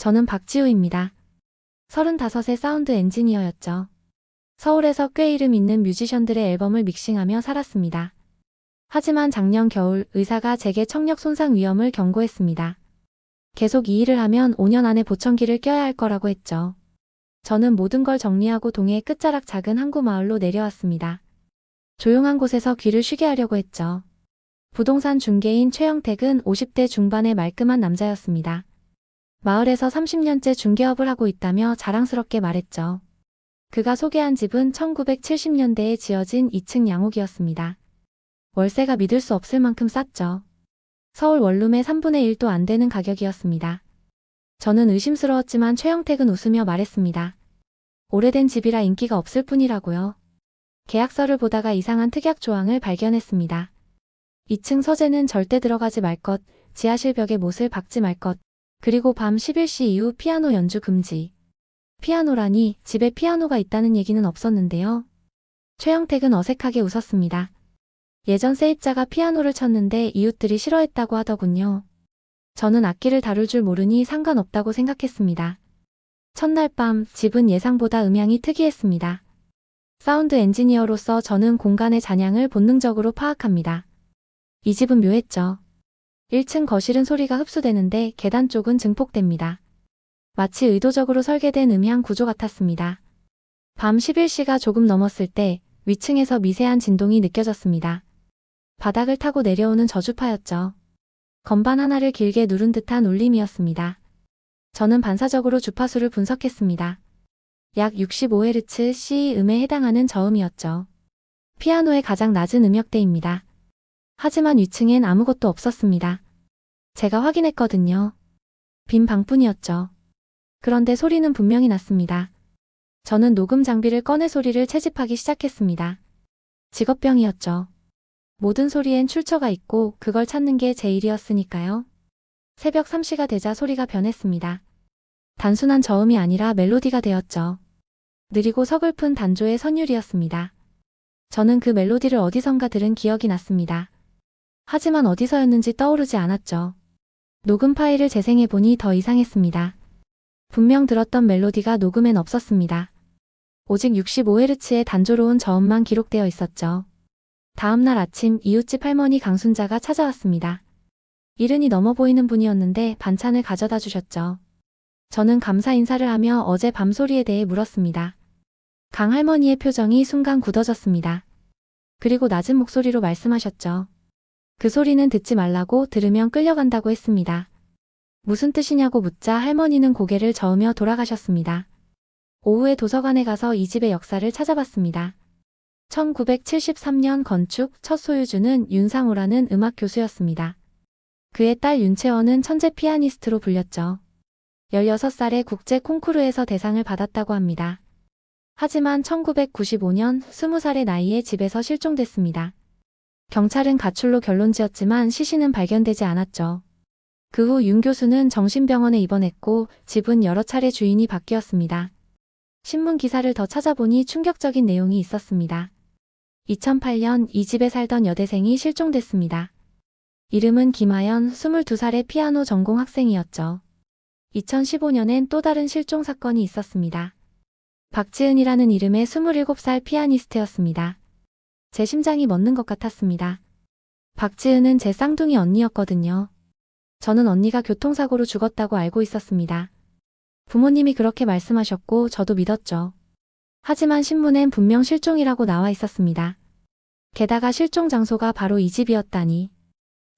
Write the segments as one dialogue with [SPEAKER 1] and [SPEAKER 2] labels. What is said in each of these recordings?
[SPEAKER 1] 저는 박지우입니다. 35세 사운드 엔지니어였죠. 서울에서 꽤 이름 있는 뮤지션들의 앨범을 믹싱하며 살았습니다. 하지만 작년 겨울 의사가 제게 청력 손상 위험을 경고했습니다. 계속 이 일을 하면 5년 안에 보청기를 껴야 할 거라고 했죠. 저는 모든 걸 정리하고 동해의 끝자락 작은 항구 마을로 내려왔습니다. 조용한 곳에서 귀를 쉬게 하려고 했죠. 부동산 중개인 최영택은 50대 중반의 말끔한 남자였습니다. 마을에서 30년째 중개업을 하고 있다며 자랑스럽게 말했죠. 그가 소개한 집은 1970년대에 지어진 2층 양옥이었습니다. 월세가 믿을 수 없을 만큼 쌌죠. 서울 원룸의 3분의 1도 안 되는 가격이었습니다. 저는 의심스러웠지만 최영택은 웃으며 말했습니다. 오래된 집이라 인기가 없을 뿐이라고요. 계약서를 보다가 이상한 특약 조항을 발견했습니다. 2층 서재는 절대 들어가지 말 것, 지하실 벽에 못을 박지 말 것, 그리고 밤 11시 이후 피아노 연주 금지. 피아노라니 집에 피아노가 있다는 얘기는 없었는데요. 최영택은 어색하게 웃었습니다. 예전 세입자가 피아노를 쳤는데 이웃들이 싫어했다고 하더군요. 저는 악기를 다룰 줄 모르니 상관없다고 생각했습니다. 첫날 밤 집은 예상보다 음향이 특이했습니다. 사운드 엔지니어로서 저는 공간의 잔향을 본능적으로 파악합니다. 이 집은 묘했죠. 1층 거실은 소리가 흡수되는데 계단 쪽은 증폭됩니다. 마치 의도적으로 설계된 음향 구조 같았습니다. 밤 11시가 조금 넘었을 때 위층에서 미세한 진동이 느껴졌습니다. 바닥을 타고 내려오는 저주파였죠. 건반 하나를 길게 누른 듯한 울림이었습니다. 저는 반사적으로 주파수를 분석했습니다. 약 65Hz C 음에 해당하는 저음이었죠. 피아노의 가장 낮은 음역대입니다. 하지만 위층엔 아무것도 없었습니다. 제가 확인했거든요. 빈 방뿐이었죠. 그런데 소리는 분명히 났습니다. 저는 녹음 장비를 꺼내 소리를 채집하기 시작했습니다. 직업병이었죠. 모든 소리엔 출처가 있고 그걸 찾는 게 제 일이었으니까요. 새벽 3시가 되자 소리가 변했습니다. 단순한 저음이 아니라 멜로디가 되었죠. 느리고 서글픈 단조의 선율이었습니다. 저는 그 멜로디를 어디선가 들은 기억이 났습니다. 하지만 어디서였는지 떠오르지 않았죠. 녹음 파일을 재생해보니 더 이상했습니다. 분명 들었던 멜로디가 녹음엔 없었습니다. 오직 65Hz의 단조로운 저음만 기록되어 있었죠. 다음날 아침 이웃집 할머니 강순자가 찾아왔습니다. 이른이 넘어 보이는 분이었는데 반찬을 가져다 주셨죠. 저는 감사 인사를 하며 어제 밤 소리에 대해 물었습니다. 강 할머니의 표정이 순간 굳어졌습니다. 그리고 낮은 목소리로 말씀하셨죠. 그 소리는 듣지 말라고, 들으면 끌려간다고 했습니다. 무슨 뜻이냐고 묻자 할머니는 고개를 저으며 돌아가셨습니다. 오후에 도서관에 가서 이 집의 역사를 찾아봤습니다. 1973년 건축, 첫 소유주는 윤상우라는 음악 교수였습니다. 그의 딸 윤채원은 천재 피아니스트로 불렸죠. 16살에 국제 콩쿠르에서 대상을 받았다고 합니다. 하지만 1995년 20살의 나이에 집에서 실종됐습니다. 경찰은 가출로 결론지었지만 시신은 발견되지 않았죠. 그 후 윤 교수는 정신병원에 입원했고 집은 여러 차례 주인이 바뀌었습니다. 신문 기사를 더 찾아보니 충격적인 내용이 있었습니다. 2008년 이 집에 살던 여대생이 실종됐습니다. 이름은 김하연, 22살의 피아노 전공 학생이었죠. 2015년엔 또 다른 실종 사건이 있었습니다. 박지은이라는 이름의 27살 피아니스트였습니다. 제 심장이 멎는 것 같았습니다. 박지은은 제 쌍둥이 언니였거든요. 저는 언니가 교통사고로 죽었다고 알고 있었습니다. 부모님이 그렇게 말씀하셨고 저도 믿었죠. 하지만 신문엔 분명 실종이라고 나와 있었습니다. 게다가 실종 장소가 바로 이 집이었다니.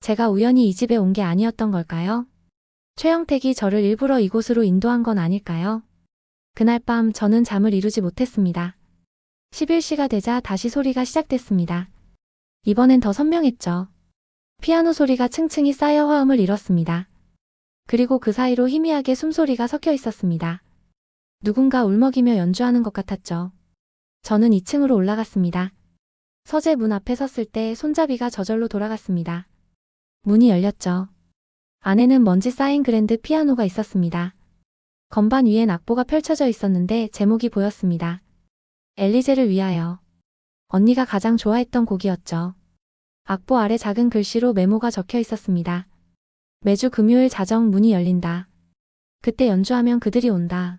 [SPEAKER 1] 제가 우연히 이 집에 온 게 아니었던 걸까요? 최영택이 저를 일부러 이곳으로 인도한 건 아닐까요? 그날 밤 저는 잠을 이루지 못했습니다. 11시가 되자 다시 소리가 시작됐습니다. 이번엔 더 선명했죠. 피아노 소리가 층층이 쌓여 화음을 이뤘습니다. 그리고 그 사이로 희미하게 숨소리가 섞여 있었습니다. 누군가 울먹이며 연주하는 것 같았죠. 저는 2층으로 올라갔습니다. 서재 문 앞에 섰을 때 손잡이가 저절로 돌아갔습니다. 문이 열렸죠. 안에는 먼지 쌓인 그랜드 피아노가 있었습니다. 건반 위엔 악보가 펼쳐져 있었는데 제목이 보였습니다. 엘리제를 위하여. 언니가 가장 좋아했던 곡이었죠. 악보 아래 작은 글씨로 메모가 적혀 있었습니다. 매주 금요일 자정 문이 열린다. 그때 연주하면 그들이 온다.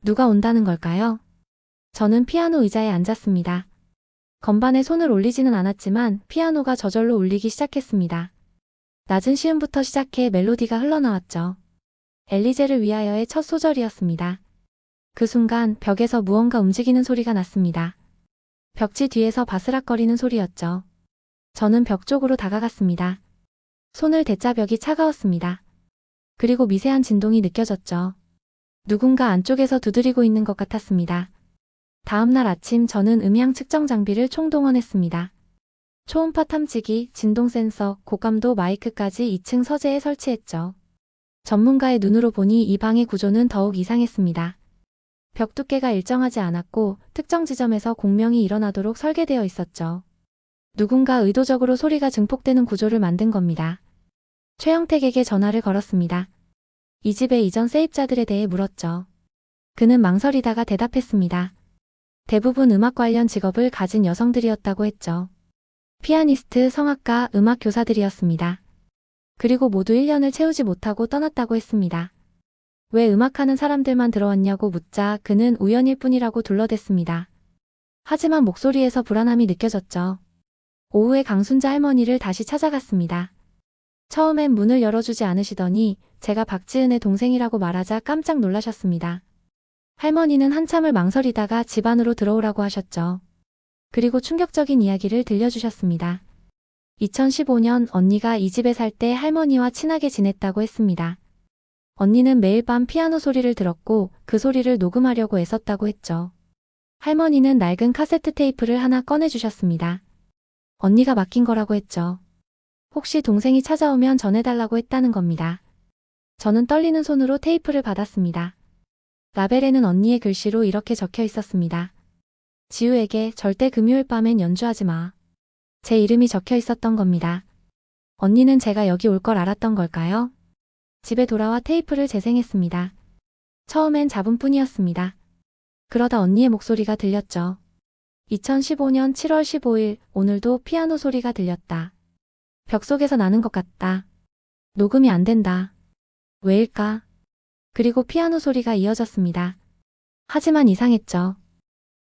[SPEAKER 1] 누가 온다는 걸까요? 저는 피아노 의자에 앉았습니다. 건반에 손을 올리지는 않았지만 피아노가 저절로 울리기 시작했습니다. 낮은 시음부터 시작해 멜로디가 흘러나왔죠. 엘리제를 위하여의 첫 소절이었습니다. 그 순간 벽에서 무언가 움직이는 소리가 났습니다. 벽지 뒤에서 바스락거리는 소리였죠. 저는 벽 쪽으로 다가갔습니다. 손을 대자 벽이 차가웠습니다. 그리고 미세한 진동이 느껴졌죠. 누군가 안쪽에서 두드리고 있는 것 같았습니다. 다음 날 아침 저는 음향 측정 장비를 총동원했습니다. 초음파 탐지기, 진동 센서, 고감도 마이크까지 2층 서재에 설치했죠. 전문가의 눈으로 보니 이 방의 구조는 더욱 이상했습니다. 벽 두께가 일정하지 않았고 특정 지점에서 공명이 일어나도록 설계되어 있었죠. 누군가 의도적으로 소리가 증폭되는 구조를 만든 겁니다. 최영택에게 전화를 걸었습니다. 이 집의 이전 세입자들에 대해 물었죠. 그는 망설이다가 대답했습니다. 대부분 음악 관련 직업을 가진 여성들이었다고 했죠. 피아니스트, 성악가, 음악 교사들이었습니다. 그리고 모두 1년을 채우지 못하고 떠났다고 했습니다. 왜 음악하는 사람들만 들어왔냐고 묻자 그는 우연일 뿐이라고 둘러댔습니다. 하지만 목소리에서 불안함이 느껴졌죠. 오후에 강순자 할머니를 다시 찾아갔습니다. 처음엔 문을 열어주지 않으시더니 제가 박지은의 동생이라고 말하자 깜짝 놀라셨습니다. 할머니는 한참을 망설이다가 집 안으로 들어오라고 하셨죠. 그리고 충격적인 이야기를 들려주셨습니다. 2015년 언니가 이 집에 살 때 할머니와 친하게 지냈다고 했습니다. 언니는 매일 밤 피아노 소리를 들었고 그 소리를 녹음하려고 애썼다고 했죠. 할머니는 낡은 카세트 테이프를 하나 꺼내주셨습니다. 언니가 맡긴 거라고 했죠. 혹시 동생이 찾아오면 전해달라고 했다는 겁니다. 저는 떨리는 손으로 테이프를 받았습니다. 라벨에는 언니의 글씨로 이렇게 적혀 있었습니다. 지우에게 절대 금요일 밤엔 연주하지 마. 제 이름이 적혀 있었던 겁니다. 언니는 제가 여기 올 걸 알았던 걸까요? 집에 돌아와 테이프를 재생했습니다. 처음엔 잡음뿐이었습니다. 그러다 언니의 목소리가 들렸죠. 2015년 7월 15일 오늘도 피아노 소리가 들렸다. 벽 속에서 나는 것 같다. 녹음이 안 된다. 왜일까? 그리고 피아노 소리가 이어졌습니다. 하지만 이상했죠.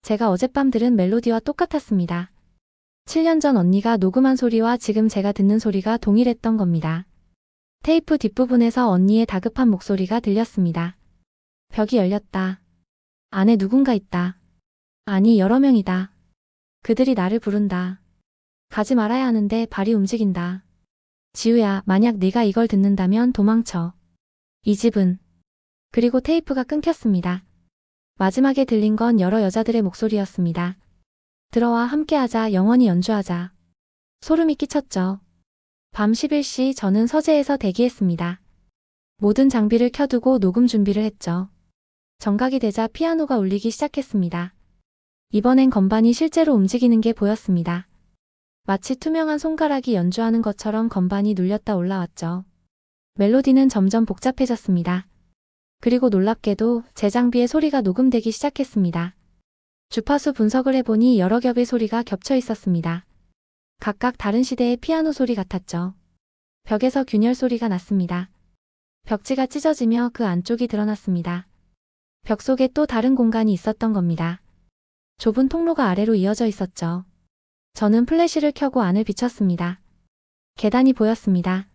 [SPEAKER 1] 제가 어젯밤 들은 멜로디와 똑같았습니다. 7년 전 언니가 녹음한 소리와 지금 제가 듣는 소리가 동일했던 겁니다. 테이프 뒷부분에서 언니의 다급한 목소리가 들렸습니다. 벽이 열렸다. 안에 누군가 있다. 아니, 여러 명이다. 그들이 나를 부른다. 가지 말아야 하는데 발이 움직인다. 지우야, 만약 네가 이걸 듣는다면 도망쳐. 이 집은. 그리고 테이프가 끊겼습니다. 마지막에 들린 건 여러 여자들의 목소리였습니다. 들어와 함께하자, 영원히 연주하자. 소름이 끼쳤죠. 밤 11시 저는 서재에서 대기했습니다. 모든 장비를 켜두고 녹음 준비를 했죠. 정각이 되자 피아노가 울리기 시작했습니다. 이번엔 건반이 실제로 움직이는 게 보였습니다. 마치 투명한 손가락이 연주하는 것처럼 건반이 눌렸다 올라왔죠. 멜로디는 점점 복잡해졌습니다. 그리고 놀랍게도 제 장비의 소리가 녹음되기 시작했습니다. 주파수 분석을 해보니 여러 겹의 소리가 겹쳐 있었습니다. 각각 다른 시대의 피아노 소리 같았죠. 벽에서 균열 소리가 났습니다. 벽지가 찢어지며 그 안쪽이 드러났습니다. 벽 속에 또 다른 공간이 있었던 겁니다. 좁은 통로가 아래로 이어져 있었죠. 저는 플래시를 켜고 안을 비췄습니다. 계단이 보였습니다.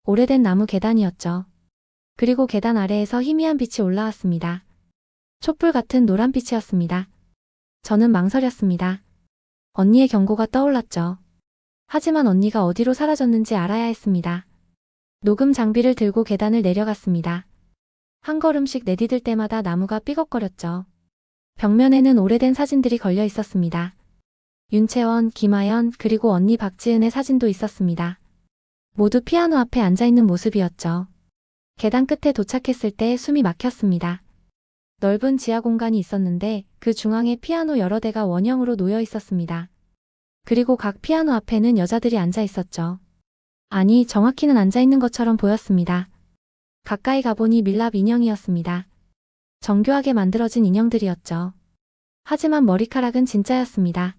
[SPEAKER 1] 오래된 나무 계단이었죠. 그리고 계단 아래에서 희미한 빛이 올라왔습니다. 촛불 같은 노란빛이었습니다. 저는 망설였습니다. 언니의 경고가 떠올랐죠. 하지만 언니가 어디로 사라졌는지 알아야 했습니다. 녹음 장비를 들고 계단을 내려갔습니다. 한 걸음씩 내디딜 때마다 나무가 삐걱거렸죠. 벽면에는 오래된 사진들이 걸려 있었습니다. 윤채원, 김아연, 그리고 언니 박지은의 사진도 있었습니다. 모두 피아노 앞에 앉아있는 모습이었죠. 계단 끝에 도착했을 때 숨이 막혔습니다. 넓은 지하 공간이 있었는데 그 중앙에 피아노 여러 대가 원형으로 놓여 있었습니다. 그리고 각 피아노 앞에는 여자들이 앉아 있었죠. 아니, 정확히는 앉아 있는 것처럼 보였습니다. 가까이 가보니 밀랍 인형이었습니다. 정교하게 만들어진 인형들이었죠. 하지만 머리카락은 진짜였습니다.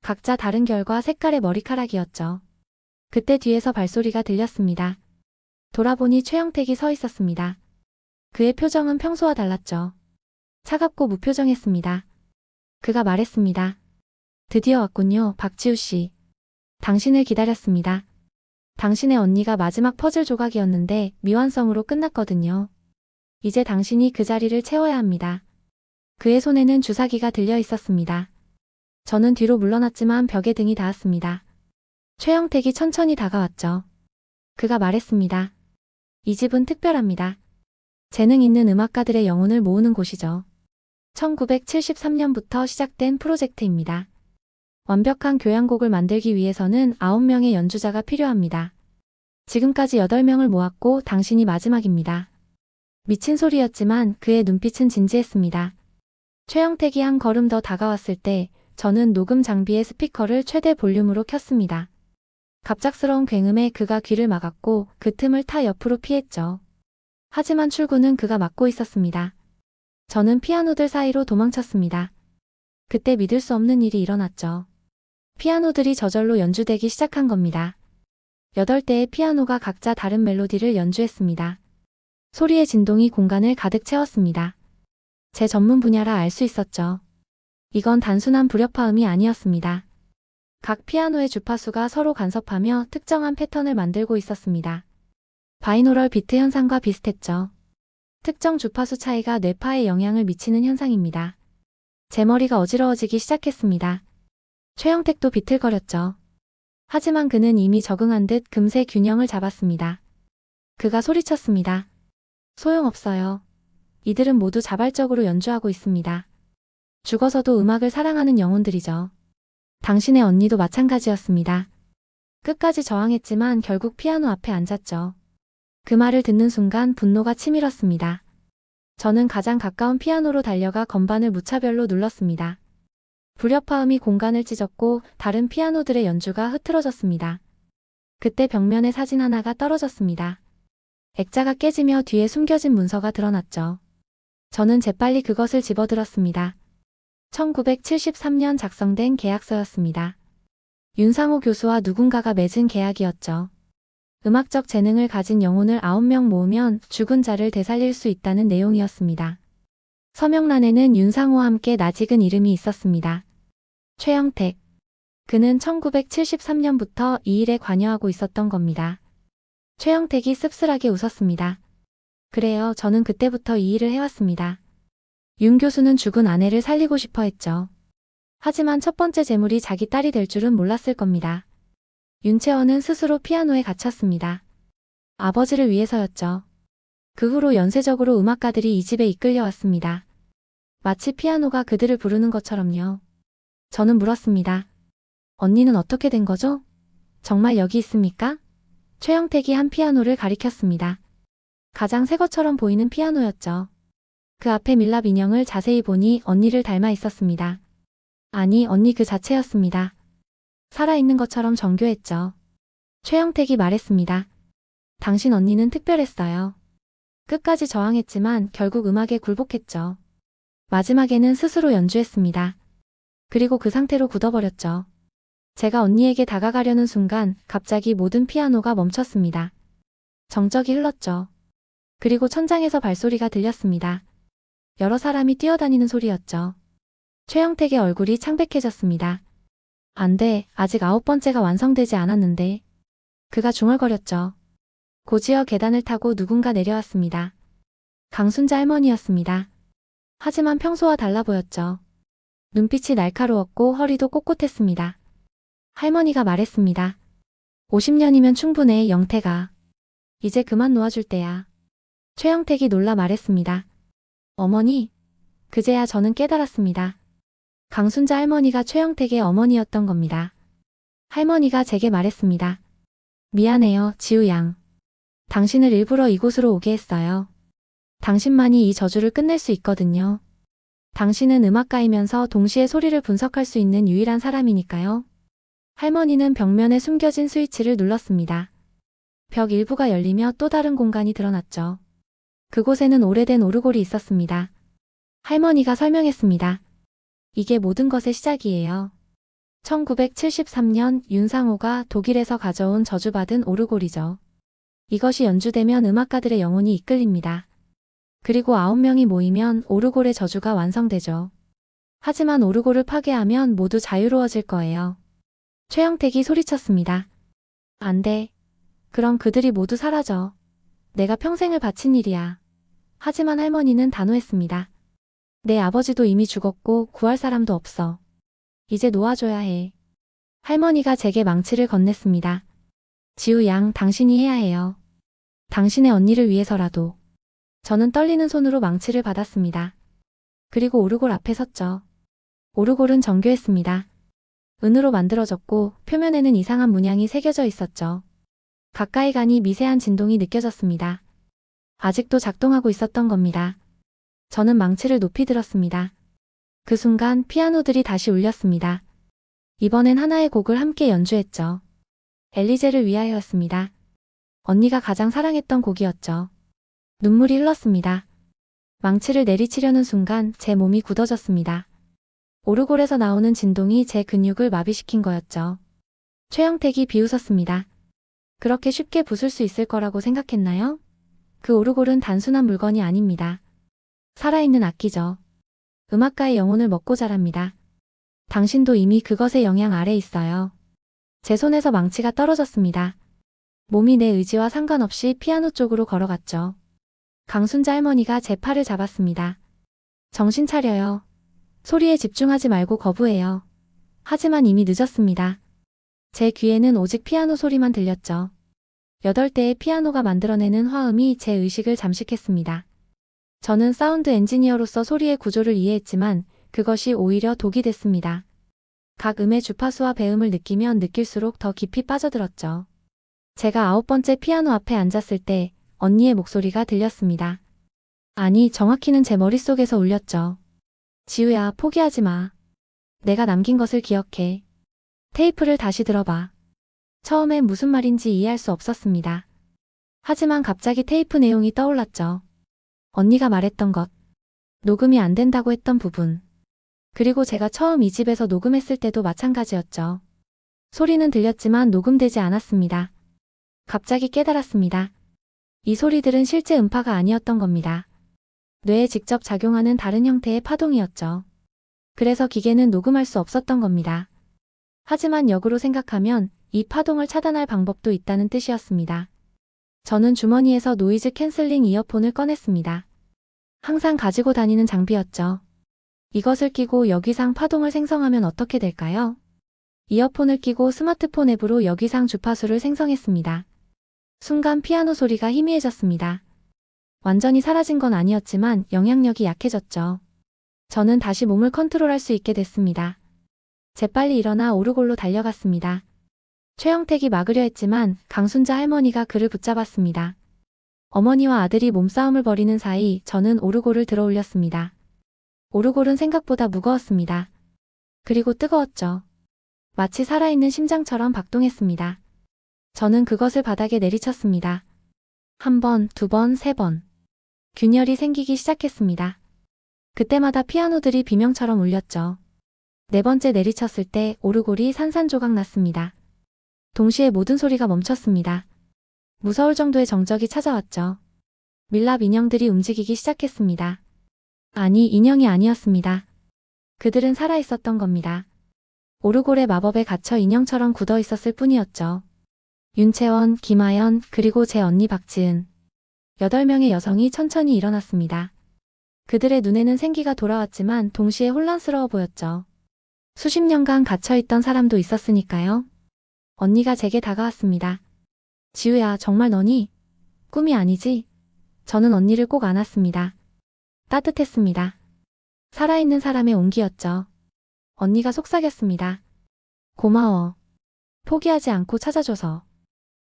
[SPEAKER 1] 각자 다른 결과 색깔의 머리카락이었죠. 그때 뒤에서 발소리가 들렸습니다. 돌아보니 최영택이 서 있었습니다. 그의 표정은 평소와 달랐죠. 차갑고 무표정했습니다. 그가 말했습니다. 드디어 왔군요, 박지우 씨. 당신을 기다렸습니다. 당신의 언니가 마지막 퍼즐 조각이었는데 미완성으로 끝났거든요. 이제 당신이 그 자리를 채워야 합니다. 그의 손에는 주사기가 들려 있었습니다. 저는 뒤로 물러났지만 벽에 등이 닿았습니다. 최영택이 천천히 다가왔죠. 그가 말했습니다. 이 집은 특별합니다. 재능 있는 음악가들의 영혼을 모으는 곳이죠. 1973년부터 시작된 프로젝트입니다. 완벽한 교향곡을 만들기 위해서는 9명의 연주자가 필요합니다. 지금까지 8명을 모았고 당신이 마지막입니다. 미친 소리였지만 그의 눈빛은 진지했습니다. 최영택이 한 걸음 더 다가왔을 때 저는 녹음 장비의 스피커를 최대 볼륨으로 켰습니다. 갑작스러운 굉음에 그가 귀를 막았고 그 틈을 타 옆으로 피했죠. 하지만 출구는 그가 막고 있었습니다. 저는 피아노들 사이로 도망쳤습니다. 그때 믿을 수 없는 일이 일어났죠. 피아노들이 저절로 연주되기 시작한 겁니다. 8대의 피아노가 각자 다른 멜로디를 연주했습니다. 소리의 진동이 공간을 가득 채웠습니다. 제 전문 분야라 알 수 있었죠. 이건 단순한 불협화음이 아니었습니다. 각 피아노의 주파수가 서로 간섭하며 특정한 패턴을 만들고 있었습니다. 바이노럴 비트 현상과 비슷했죠. 특정 주파수 차이가 뇌파에 영향을 미치는 현상입니다. 제 머리가 어지러워지기 시작했습니다. 최영택도 비틀거렸죠. 하지만 그는 이미 적응한 듯 금세 균형을 잡았습니다. 그가 소리쳤습니다. 소용없어요. 이들은 모두 자발적으로 연주하고 있습니다. 죽어서도 음악을 사랑하는 영혼들이죠. 당신의 언니도 마찬가지였습니다. 끝까지 저항했지만 결국 피아노 앞에 앉았죠. 그 말을 듣는 순간 분노가 치밀었습니다. 저는 가장 가까운 피아노로 달려가 건반을 무차별로 눌렀습니다. 불협화음이 공간을 찢었고 다른 피아노들의 연주가 흐트러졌습니다. 그때 벽면에 사진 하나가 떨어졌습니다. 액자가 깨지며 뒤에 숨겨진 문서가 드러났죠. 저는 재빨리 그것을 집어들었습니다. 1973년 작성된 계약서였습니다. 윤상호 교수와 누군가가 맺은 계약이었죠. 음악적 재능을 가진 영혼을 9명 모으면 죽은 자를 되살릴 수 있다는 내용이었습니다. 서명란에는 윤상호와 함께 낯익은 이름이 있었습니다. 최영택. 그는 1973년부터 이 일에 관여하고 있었던 겁니다. 최영택이 씁쓸하게 웃었습니다. 그래요, 저는 그때부터 이 일을 해왔습니다. 윤 교수는 죽은 아내를 살리고 싶어 했죠. 하지만 첫 번째 재물이 자기 딸이 될 줄은 몰랐을 겁니다. 윤채원은 스스로 피아노에 갇혔습니다. 아버지를 위해서였죠. 그 후로 연쇄적으로 음악가들이 이 집에 이끌려왔습니다. 마치 피아노가 그들을 부르는 것처럼요. 저는 물었습니다. 언니는 어떻게 된 거죠? 정말 여기 있습니까? 최영택이 한 피아노를 가리켰습니다. 가장 새 것처럼 보이는 피아노였죠. 그 앞에 밀랍 인형을 자세히 보니 언니를 닮아 있었습니다. 아니, 언니 그 자체였습니다. 살아있는 것처럼 정교했죠. 최영택이 말했습니다. 당신 언니는 특별했어요. 끝까지 저항했지만 결국 음악에 굴복했죠. 마지막에는 스스로 연주했습니다. 그리고 그 상태로 굳어버렸죠. 제가 언니에게 다가가려는 순간 갑자기 모든 피아노가 멈췄습니다. 정적이 흘렀죠. 그리고 천장에서 발소리가 들렸습니다. 여러 사람이 뛰어다니는 소리였죠. 최영택의 얼굴이 창백해졌습니다. 안 돼, 아직 9번째가 완성되지 않았는데. 그가 중얼거렸죠. 고지어 계단을 타고 누군가 내려왔습니다. 강순자 할머니였습니다. 하지만 평소와 달라 보였죠. 눈빛이 날카로웠고 허리도 꼿꼿했습니다. 할머니가 말했습니다. 50년이면 충분해, 영태가. 이제 그만 놓아줄 때야. 최영택이 놀라 말했습니다. 어머니? 그제야 저는 깨달았습니다. 강순자 할머니가 최영택의 어머니였던 겁니다. 할머니가 제게 말했습니다. 미안해요, 지우 양. 당신을 일부러 이곳으로 오게 했어요. 당신만이 이 저주를 끝낼 수 있거든요. 당신은 음악가이면서 동시에 소리를 분석할 수 있는 유일한 사람이니까요. 할머니는 벽면에 숨겨진 스위치를 눌렀습니다. 벽 일부가 열리며 또 다른 공간이 드러났죠. 그곳에는 오래된 오르골이 있었습니다. 할머니가 설명했습니다. 이게 모든 것의 시작이에요. 1973년 윤상호가 독일에서 가져온 저주받은 오르골이죠. 이것이 연주되면 음악가들의 영혼이 이끌립니다. 그리고 9명이 모이면 오르골의 저주가 완성되죠. 하지만 오르골을 파괴하면 모두 자유로워질 거예요. 최영택이 소리쳤습니다. 안 돼. 그럼 그들이 모두 사라져. 내가 평생을 바친 일이야. 하지만 할머니는 단호했습니다. 내 아버지도 이미 죽었고 구할 사람도 없어. 이제 놓아줘야 해. 할머니가 제게 망치를 건넸습니다. 지우 양, 당신이 해야 해요. 당신의 언니를 위해서라도. 저는 떨리는 손으로 망치를 받았습니다. 그리고 오르골 앞에 섰죠. 오르골은 정교했습니다. 은으로 만들어졌고 표면에는 이상한 문양이 새겨져 있었죠. 가까이 가니 미세한 진동이 느껴졌습니다. 아직도 작동하고 있었던 겁니다. 저는 망치를 높이 들었습니다. 그 순간 피아노들이 다시 울렸습니다. 이번엔 하나의 곡을 함께 연주했죠. 엘리제를 위하여였습니다. 언니가 가장 사랑했던 곡이었죠. 눈물이 흘렀습니다. 망치를 내리치려는 순간 제 몸이 굳어졌습니다. 오르골에서 나오는 진동이 제 근육을 마비시킨 거였죠. 최영택이 비웃었습니다. 그렇게 쉽게 부술 수 있을 거라고 생각했나요? 그 오르골은 단순한 물건이 아닙니다. 살아있는 악기죠. 음악가의 영혼을 먹고 자랍니다. 당신도 이미 그것의 영향 아래 있어요. 제 손에서 망치가 떨어졌습니다. 몸이 내 의지와 상관없이 피아노 쪽으로 걸어갔죠. 강순자 할머니가 제 팔을 잡았습니다. 정신 차려요. 소리에 집중하지 말고 거부해요. 하지만 이미 늦었습니다. 제 귀에는 오직 피아노 소리만 들렸죠. 8대의 피아노가 만들어내는 화음이 제 의식을 잠식했습니다. 저는 사운드 엔지니어로서 소리의 구조를 이해했지만 그것이 오히려 독이 됐습니다. 각 음의 주파수와 배음을 느끼면 느낄수록 더 깊이 빠져들었죠. 제가 9번째 피아노 앞에 앉았을 때 언니의 목소리가 들렸습니다. 아니, 정확히는 제 머릿속에서 울렸죠. 지우야, 포기하지 마. 내가 남긴 것을 기억해. 테이프를 다시 들어봐. 처음엔 무슨 말인지 이해할 수 없었습니다. 하지만 갑자기 테이프 내용이 떠올랐죠. 언니가 말했던 것. 녹음이 안 된다고 했던 부분. 그리고 제가 처음 이 집에서 녹음했을 때도 마찬가지였죠. 소리는 들렸지만 녹음되지 않았습니다. 갑자기 깨달았습니다. 이 소리들은 실제 음파가 아니었던 겁니다. 뇌에 직접 작용하는 다른 형태의 파동이었죠. 그래서 기계는 녹음할 수 없었던 겁니다. 하지만 역으로 생각하면 이 파동을 차단할 방법도 있다는 뜻이었습니다. 저는 주머니에서 노이즈 캔슬링 이어폰을 꺼냈습니다. 항상 가지고 다니는 장비였죠. 이것을 끼고 역위상 파동을 생성하면 어떻게 될까요? 이어폰을 끼고 스마트폰 앱으로 역위상 주파수를 생성했습니다. 순간 피아노 소리가 희미해졌습니다. 완전히 사라진 건 아니었지만 영향력이 약해졌죠. 저는 다시 몸을 컨트롤할 수 있게 됐습니다. 재빨리 일어나 오르골로 달려갔습니다. 최영택이 막으려 했지만 강순자 할머니가 그를 붙잡았습니다. 어머니와 아들이 몸싸움을 벌이는 사이 저는 오르골을 들어 올렸습니다. 오르골은 생각보다 무거웠습니다. 그리고 뜨거웠죠. 마치 살아있는 심장처럼 박동했습니다. 저는 그것을 바닥에 내리쳤습니다. 1번, 2번, 3번. 균열이 생기기 시작했습니다. 그때마다 피아노들이 비명처럼 울렸죠. 4번째 내리쳤을 때 오르골이 산산조각 났습니다. 동시에 모든 소리가 멈췄습니다. 무서울 정도의 정적이 찾아왔죠. 밀랍 인형들이 움직이기 시작했습니다. 아니, 인형이 아니었습니다. 그들은 살아있었던 겁니다. 오르골의 마법에 갇혀 인형처럼 굳어 있었을 뿐이었죠. 윤채원, 김아연, 그리고 제 언니 박지은. 8명의 여성이 천천히 일어났습니다. 그들의 눈에는 생기가 돌아왔지만 동시에 혼란스러워 보였죠. 수십 년간 갇혀있던 사람도 있었으니까요. 언니가 제게 다가왔습니다. 지우야, 정말 너니? 꿈이 아니지? 저는 언니를 꼭 안았습니다. 따뜻했습니다. 살아있는 사람의 온기였죠. 언니가 속삭였습니다. 고마워. 포기하지 않고 찾아줘서.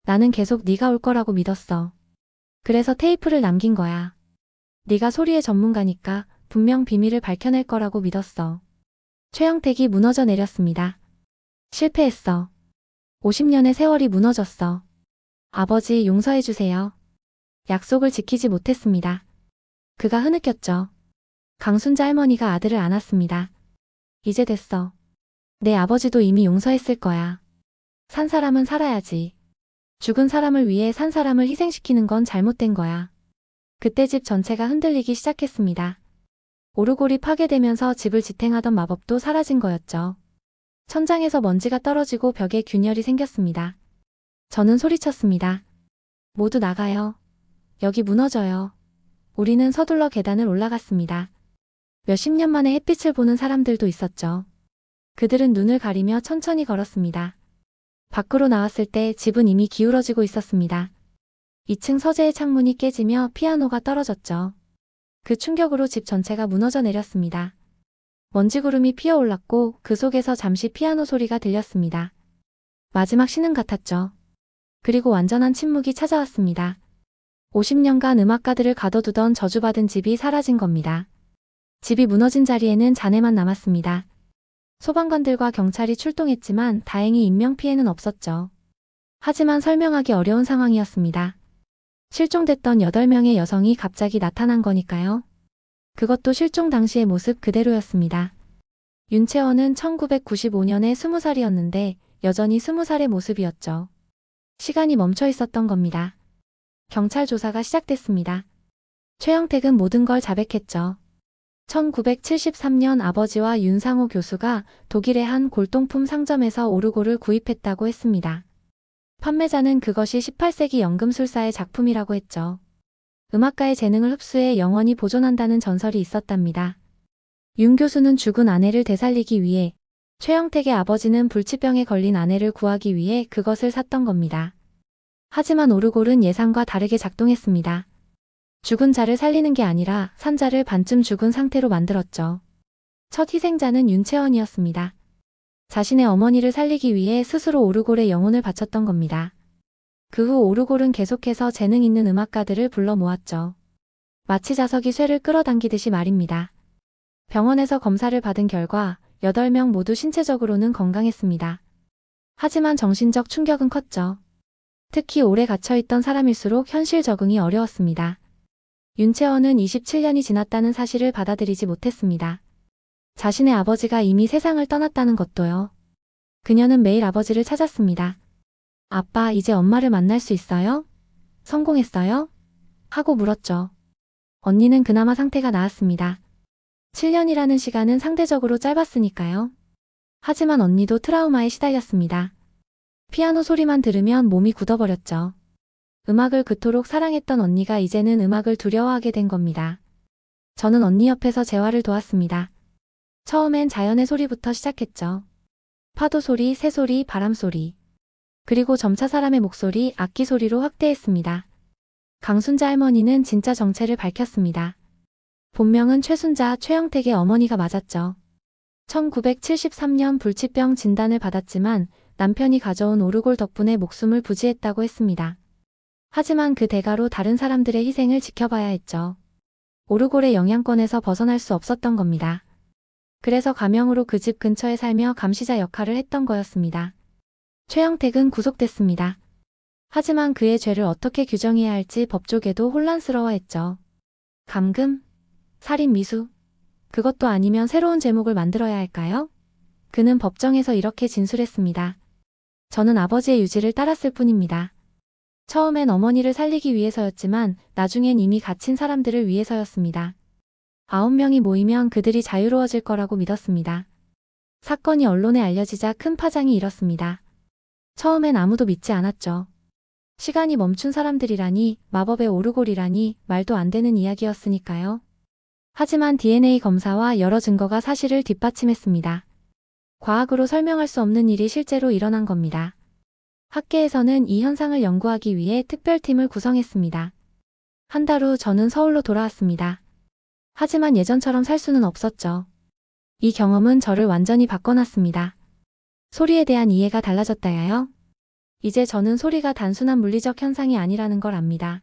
[SPEAKER 1] 나는 계속 네가 올 거라고 믿었어. 그래서 테이프를 남긴 거야. 네가 소리의 전문가니까 분명 비밀을 밝혀낼 거라고 믿었어. 최영택이 무너져 내렸습니다. 실패했어. 50년의 세월이 무너졌어. 아버지, 용서해주세요. 약속을 지키지 못했습니다. 그가 흐느꼈죠. 강순자 할머니가 아들을 안았습니다. 이제 됐어. 내 아버지도 이미 용서했을 거야. 산 사람은 살아야지. 죽은 사람을 위해 산 사람을 희생시키는 건 잘못된 거야. 그때 집 전체가 흔들리기 시작했습니다. 오르골이 파괴되면서 집을 지탱하던 마법도 사라진 거였죠. 천장에서 먼지가 떨어지고 벽에 균열이 생겼습니다. 저는 소리쳤습니다. 모두 나가요. 여기 무너져요. 우리는 서둘러 계단을 올라갔습니다. 몇십 년 만에 햇빛을 보는 사람들도 있었죠. 그들은 눈을 가리며 천천히 걸었습니다. 밖으로 나왔을 때 집은 이미 기울어지고 있었습니다. 2층 서재의 창문이 깨지며 피아노가 떨어졌죠. 그 충격으로 집 전체가 무너져 내렸습니다. 먼지구름이 피어올랐고 그 속에서 잠시 피아노 소리가 들렸습니다. 마지막 신음 같았죠. 그리고 완전한 침묵이 찾아왔습니다. 50년간 음악가들을 가둬두던 저주받은 집이 사라진 겁니다. 집이 무너진 자리에는 잔해만 남았습니다. 소방관들과 경찰이 출동했지만 다행히 인명피해는 없었죠. 하지만 설명하기 어려운 상황이었습니다. 실종됐던 8명의 여성이 갑자기 나타난 거니까요. 그것도 실종 당시의 모습 그대로였습니다. 윤채원은 1995년에 20살이었는데 여전히 20살의 모습이었죠. 시간이 멈춰 있었던 겁니다. 경찰 조사가 시작됐습니다. 최영택은 모든 걸 자백했죠. 1973년 아버지와 윤상호 교수가 독일의 한 골동품 상점에서 오르골을 구입했다고 했습니다. 판매자는 그것이 18세기 연금술사의 작품이라고 했죠. 음악가의 재능을 흡수해 영원히 보존한다는 전설이 있었답니다. 윤 교수는 죽은 아내를 되살리기 위해, 최영택의 아버지는 불치병에 걸린 아내를 구하기 위해 그것을 샀던 겁니다. 하지만 오르골은 예상과 다르게 작동했습니다. 죽은 자를 살리는 게 아니라 산 자를 반쯤 죽은 상태로 만들었죠. 첫 희생자는 윤채원이었습니다. 자신의 어머니를 살리기 위해 스스로 오르골의 영혼을 바쳤던 겁니다. 그 후 오르골은 계속해서 재능 있는 음악가들을 불러 모았죠. 마치 자석이 쇠를 끌어당기듯이 말입니다. 병원에서 검사를 받은 결과 8명 모두 신체적으로는 건강했습니다. 하지만 정신적 충격은 컸죠. 특히 오래 갇혀있던 사람일수록 현실 적응이 어려웠습니다. 윤채원은 27년이 지났다는 사실을 받아들이지 못했습니다. 자신의 아버지가 이미 세상을 떠났다는 것도요. 그녀는 매일 아버지를 찾았습니다. 아빠, 이제 엄마를 만날 수 있어요? 성공했어요? 하고 물었죠. 언니는 그나마 상태가 나았습니다. 7년이라는 시간은 상대적으로 짧았으니까요. 하지만 언니도 트라우마에 시달렸습니다. 피아노 소리만 들으면 몸이 굳어버렸죠. 음악을 그토록 사랑했던 언니가 이제는 음악을 두려워하게 된 겁니다. 저는 언니 옆에서 재활을 도왔습니다. 처음엔 자연의 소리부터 시작했죠. 파도 소리, 새 소리, 바람 소리. 그리고 점차 사람의 목소리, 악기 소리로 확대했습니다. 강순자 할머니는 진짜 정체를 밝혔습니다. 본명은 최순자, 최영택의 어머니가 맞았죠. 1973년 불치병 진단을 받았지만 남편이 가져온 오르골 덕분에 목숨을 부지했다고 했습니다. 하지만 그 대가로 다른 사람들의 희생을 지켜봐야 했죠. 오르골의 영향권에서 벗어날 수 없었던 겁니다. 그래서 가명으로 그 집 근처에 살며 감시자 역할을 했던 거였습니다. 최영택은 구속됐습니다. 하지만 그의 죄를 어떻게 규정해야 할지 법조계도 혼란스러워했죠. 감금? 살인 미수? 그것도 아니면 새로운 제목을 만들어야 할까요? 그는 법정에서 이렇게 진술했습니다. 저는 아버지의 유지를 따랐을 뿐입니다. 처음엔 어머니를 살리기 위해서였지만 나중엔 이미 갇힌 사람들을 위해서였습니다. 9명이 모이면 그들이 자유로워질 거라고 믿었습니다. 사건이 언론에 알려지자 큰 파장이 일었습니다. 처음엔 아무도 믿지 않았죠. 시간이 멈춘 사람들이라니, 마법의 오르골이라니 말도 안 되는 이야기였으니까요. 하지만 DNA 검사와 여러 증거가 사실을 뒷받침했습니다. 과학으로 설명할 수 없는 일이 실제로 일어난 겁니다. 학계에서는 이 현상을 연구하기 위해 특별팀을 구성했습니다. 한 달 후 저는 서울로 돌아왔습니다. 하지만 예전처럼 살 수는 없었죠. 이 경험은 저를 완전히 바꿔놨습니다. 소리에 대한 이해가 달라졌다야요. 이제 저는 소리가 단순한 물리적 현상이 아니라는 걸 압니다.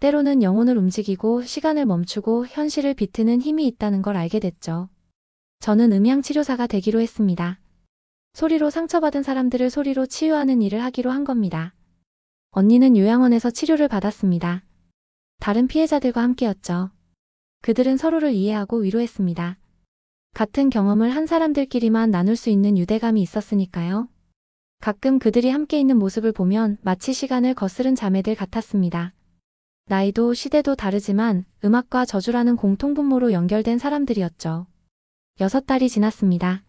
[SPEAKER 1] 때로는 영혼을 움직이고 시간을 멈추고 현실을 비트는 힘이 있다는 걸 알게 됐죠. 저는 음향치료사가 되기로 했습니다. 소리로 상처받은 사람들을 소리로 치유하는 일을 하기로 한 겁니다. 언니는 요양원에서 치료를 받았습니다. 다른 피해자들과 함께였죠. 그들은 서로를 이해하고 위로했습니다. 같은 경험을 한 사람들끼리만 나눌 수 있는 유대감이 있었으니까요. 가끔 그들이 함께 있는 모습을 보면 마치 시간을 거스른 자매들 같았습니다. 나이도 시대도 다르지만 음악과 저주라는 공통분모로 연결된 사람들이었죠. 6달이 지났습니다.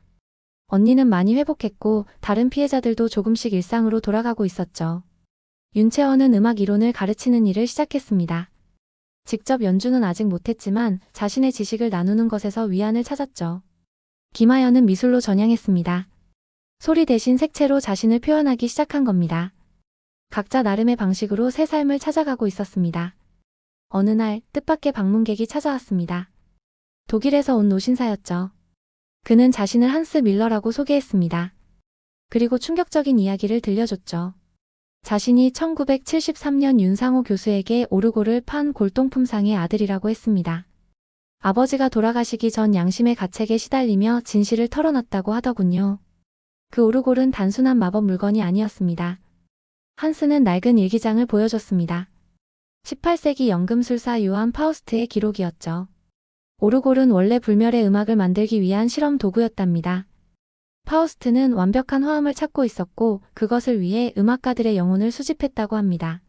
[SPEAKER 1] 언니는 많이 회복했고 다른 피해자들도 조금씩 일상으로 돌아가고 있었죠. 윤채원은 음악 이론을 가르치는 일을 시작했습니다. 직접 연주는 아직 못했지만 자신의 지식을 나누는 것에서 위안을 찾았죠. 김하연은 미술로 전향했습니다. 소리 대신 색채로 자신을 표현하기 시작한 겁니다. 각자 나름의 방식으로 새 삶을 찾아가고 있었습니다. 어느 날 뜻밖의 방문객이 찾아왔습니다. 독일에서 온 노신사였죠. 그는 자신을 한스 밀러라고 소개했습니다. 그리고 충격적인 이야기를 들려줬죠. 자신이 1973년 윤상호 교수에게 오르골을 판 골동품상의 아들이라고 했습니다. 아버지가 돌아가시기 전 양심의 가책에 시달리며 진실을 털어놨다고 하더군요. 그 오르골은 단순한 마법 물건이 아니었습니다. 한스는 낡은 일기장을 보여줬습니다. 18세기 연금술사 요한 파우스트의 기록이었죠. 오르골은 원래 불멸의 음악을 만들기 위한 실험 도구였답니다. 파우스트는 완벽한 화음을 찾고 있었고 그것을 위해 음악가들의 영혼을 수집했다고 합니다.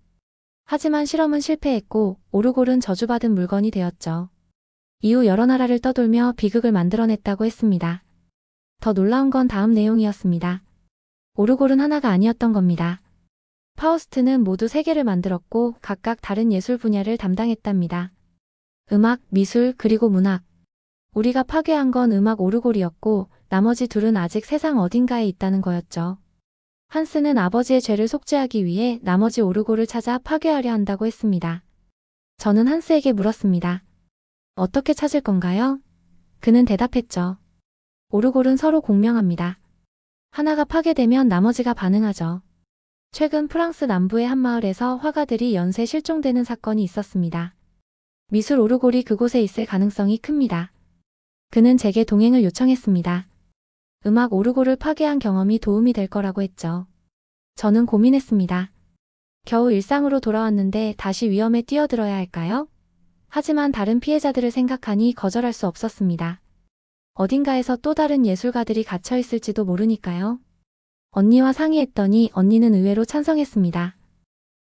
[SPEAKER 1] 하지만 실험은 실패했고 오르골은 저주받은 물건이 되었죠. 이후 여러 나라를 떠돌며 비극을 만들어냈다고 했습니다. 더 놀라운 건 다음 내용이었습니다. 오르골은 하나가 아니었던 겁니다. 파우스트는 모두 3개를 만들었고 각각 다른 예술 분야를 담당했답니다. 음악, 미술, 그리고 문학. 우리가 파괴한 건 음악 오르골이었고 나머지 둘은 아직 세상 어딘가에 있다는 거였죠. 한스는 아버지의 죄를 속죄하기 위해 나머지 오르골을 찾아 파괴하려 한다고 했습니다. 저는 한스에게 물었습니다. 어떻게 찾을 건가요? 그는 대답했죠. 오르골은 서로 공명합니다. 하나가 파괴되면 나머지가 반응하죠. 최근 프랑스 남부의 한 마을에서 화가들이 연쇄 실종되는 사건이 있었습니다. 미술 오르골이 그곳에 있을 가능성이 큽니다. 그는 제게 동행을 요청했습니다. 음악 오르골을 파괴한 경험이 도움이 될 거라고 했죠. 저는 고민했습니다. 겨우 일상으로 돌아왔는데 다시 위험에 뛰어들어야 할까요? 하지만 다른 피해자들을 생각하니 거절할 수 없었습니다. 어딘가에서 또 다른 예술가들이 갇혀 있을지도 모르니까요. 언니와 상의했더니 언니는 의외로 찬성했습니다.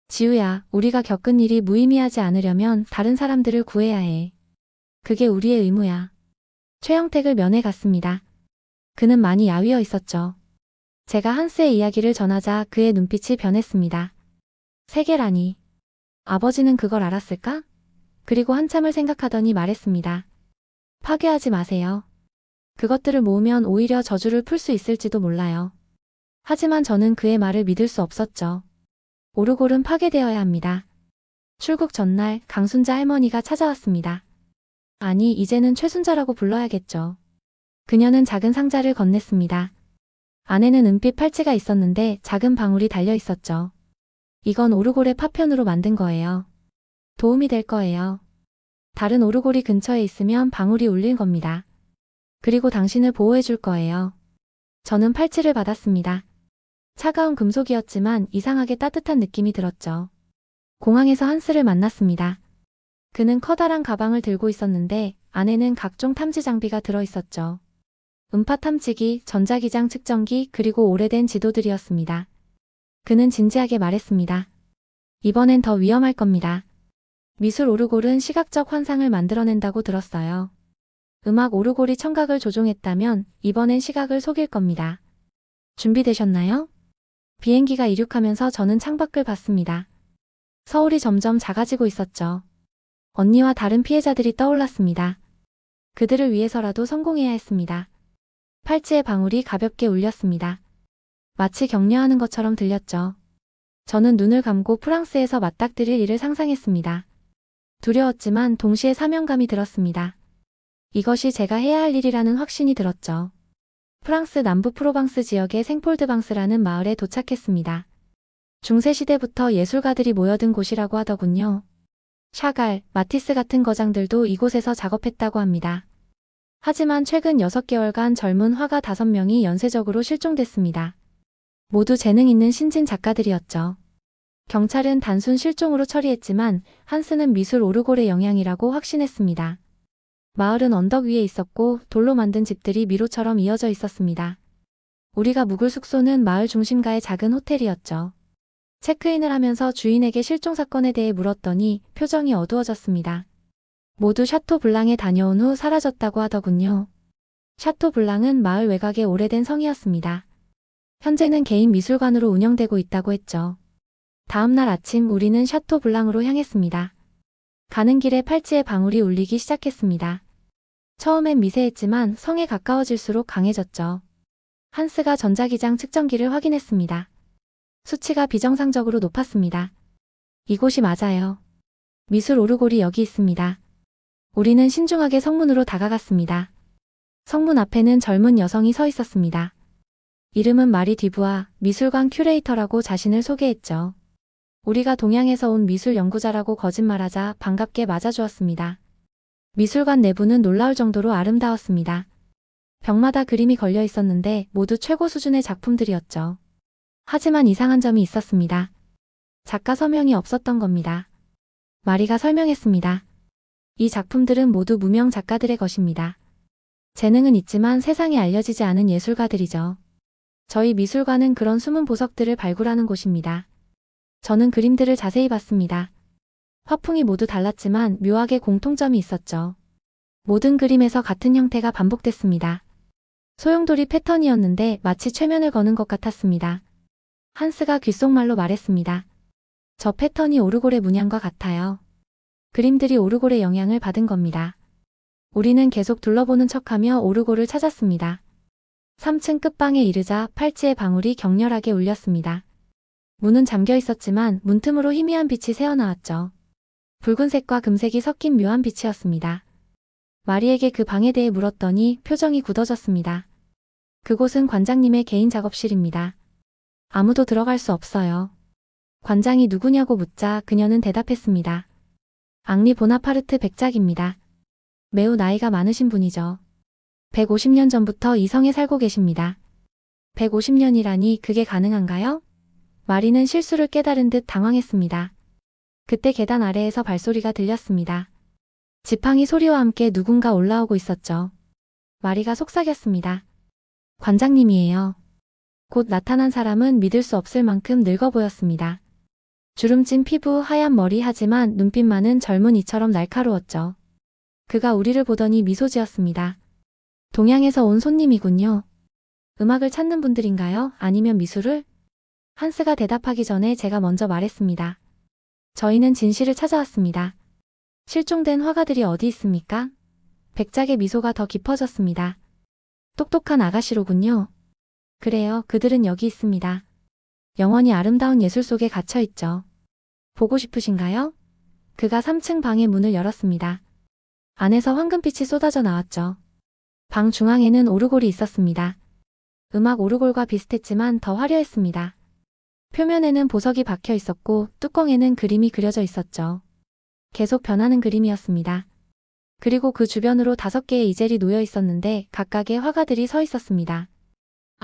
[SPEAKER 1] 지우야, 우리가 겪은 일이 무의미하지 않으려면 다른 사람들을 구해야 해. 그게 우리의 의무야. 최영택을 면회 갔습니다. 그는 많이 야위어 있었죠. 제가 한스의 이야기를 전하자 그의 눈빛이 변했습니다. 세계라니. 아버지는 그걸 알았을까? 그리고 한참을 생각하더니 말했습니다. 파괴하지 마세요. 그것들을 모으면 오히려 저주를 풀 수 있을지도 몰라요. 하지만 저는 그의 말을 믿을 수 없었죠. 오르골은 파괴되어야 합니다. 출국 전날 강순자 할머니가 찾아왔습니다. 아니, 이제는 최순자라고 불러야겠죠. 그녀는 작은 상자를 건넸습니다. 안에는 은빛 팔찌가 있었는데 작은 방울이 달려 있었죠. 이건 오르골의 파편으로 만든 거예요. 도움이 될 거예요. 다른 오르골이 근처에 있으면 방울이 울릴 겁니다. 그리고 당신을 보호해 줄 거예요. 저는 팔찌를 받았습니다. 차가운 금속이었지만 이상하게 따뜻한 느낌이 들었죠. 공항에서 한스를 만났습니다. 그는 커다란 가방을 들고 있었는데 안에는 각종 탐지 장비가 들어있었죠. 음파 탐지기, 전자기장 측정기, 그리고 오래된 지도들이었습니다. 그는 진지하게 말했습니다. 이번엔 더 위험할 겁니다. 미술 오르골은 시각적 환상을 만들어낸다고 들었어요. 음악 오르골이 청각을 조종했다면 이번엔 시각을 속일 겁니다. 준비되셨나요? 비행기가 이륙하면서 저는 창밖을 봤습니다. 서울이 점점 작아지고 있었죠. 언니와 다른 피해자들이 떠올랐습니다. 그들을 위해서라도 성공해야 했습니다. 팔찌의 방울이 가볍게 울렸습니다. 마치 격려하는 것처럼 들렸죠. 저는 눈을 감고 프랑스에서 맞닥뜨릴 일을 상상했습니다. 두려웠지만 동시에 사명감이 들었습니다. 이것이 제가 해야 할 일이라는 확신이 들었죠. 프랑스 남부 프로방스 지역의 생폴드방스라는 마을에 도착했습니다. 중세시대부터 예술가들이 모여든 곳이라고 하더군요. 샤갈, 마티스 같은 거장들도 이곳에서 작업했다고 합니다. 하지만 최근 6개월간 젊은 화가 5명이 연쇄적으로 실종됐습니다. 모두 재능 있는 신진 작가들이었죠. 경찰은 단순 실종으로 처리했지만 한스는 미술 오르골의 영향이라고 확신했습니다. 마을은 언덕 위에 있었고 돌로 만든 집들이 미로처럼 이어져 있었습니다. 우리가 묵을 숙소는 마을 중심가의 작은 호텔이었죠. 체크인을 하면서 주인에게 실종 사건에 대해 물었더니 표정이 어두워졌습니다. 모두 샤토 블랑에 다녀온 후 사라졌다고 하더군요. 샤토 블랑은 마을 외곽의 오래된 성이었습니다. 현재는 개인 미술관으로 운영되고 있다고 했죠. 다음 날 아침 우리는 샤토 블랑으로 향했습니다. 가는 길에 팔찌의 방울이 울리기 시작했습니다. 처음엔 미세했지만 성에 가까워질수록 강해졌죠. 한스가 전자기장 측정기를 확인했습니다. 수치가 비정상적으로 높았습니다. 이곳이 맞아요. 미술 오르골이 여기 있습니다. 우리는 신중하게 성문으로 다가갔습니다. 성문 앞에는 젊은 여성이 서 있었습니다. 이름은 마리 디부아, 미술관 큐레이터라고 자신을 소개했죠. 우리가 동양에서 온 미술 연구자라고 거짓말하자 반갑게 맞아주었습니다. 미술관 내부는 놀라울 정도로 아름다웠습니다. 벽마다 그림이 걸려 있었는데 모두 최고 수준의 작품들이었죠. 하지만 이상한 점이 있었습니다. 작가 서명이 없었던 겁니다. 마리가 설명했습니다. 이 작품들은 모두 무명 작가들의 것입니다. 재능은 있지만 세상에 알려지지 않은 예술가들이죠. 저희 미술관은 그런 숨은 보석들을 발굴하는 곳입니다. 저는 그림들을 자세히 봤습니다. 화풍이 모두 달랐지만 묘하게 공통점이 있었죠. 모든 그림에서 같은 형태가 반복됐습니다. 소용돌이 패턴이었는데 마치 최면을 거는 것 같았습니다. 한스가 귓속말로 말했습니다. 저 패턴이 오르골의 문양과 같아요. 그림들이 오르골의 영향을 받은 겁니다. 우리는 계속 둘러보는 척하며 오르골을 찾았습니다. 3층 끝방에 이르자 팔찌의 방울이 격렬하게 울렸습니다. 문은 잠겨 있었지만 문틈으로 희미한 빛이 새어나왔죠. 붉은색과 금색이 섞인 묘한 빛이었습니다. 마리에게 그 방에 대해 물었더니 표정이 굳어졌습니다. 그곳은 관장님의 개인 작업실입니다. 아무도 들어갈 수 없어요. 관장이 누구냐고 묻자 그녀는 대답했습니다. 앙리 보나파르트 백작입니다. 매우 나이가 많으신 분이죠. 150년 전부터 이 성에 살고 계십니다. 150년이라니 그게 가능한가요? 마리는 실수를 깨달은 듯 당황했습니다. 그때 계단 아래에서 발소리가 들렸습니다. 지팡이 소리와 함께 누군가 올라오고 있었죠. 마리가 속삭였습니다. 관장님이에요. 곧 나타난 사람은 믿을 수 없을 만큼 늙어 보였습니다. 주름진 피부, 하얀 머리 하지만 눈빛만은 젊은이처럼 날카로웠죠. 그가 우리를 보더니 미소 지었습니다. 동양에서 온 손님이군요. 음악을 찾는 분들인가요? 아니면 미술을? 한스가 대답하기 전에 제가 먼저 말했습니다. 저희는 진실을 찾아왔습니다. 실종된 화가들이 어디 있습니까? 백작의 미소가 더 깊어졌습니다. 똑똑한 아가씨로군요. 그래요, 그들은 여기 있습니다. 영원히 아름다운 예술 속에 갇혀있죠. 보고 싶으신가요? 그가 3층 방의 문을 열었습니다. 안에서 황금빛이 쏟아져 나왔죠. 방 중앙에는 오르골이 있었습니다. 음악 오르골과 비슷했지만 더 화려했습니다. 표면에는 보석이 박혀 있었고 뚜껑에는 그림이 그려져 있었죠. 계속 변하는 그림이었습니다. 그리고 그 주변으로 5개의 이젤이 놓여 있었는데 각각의 화가들이 서 있었습니다.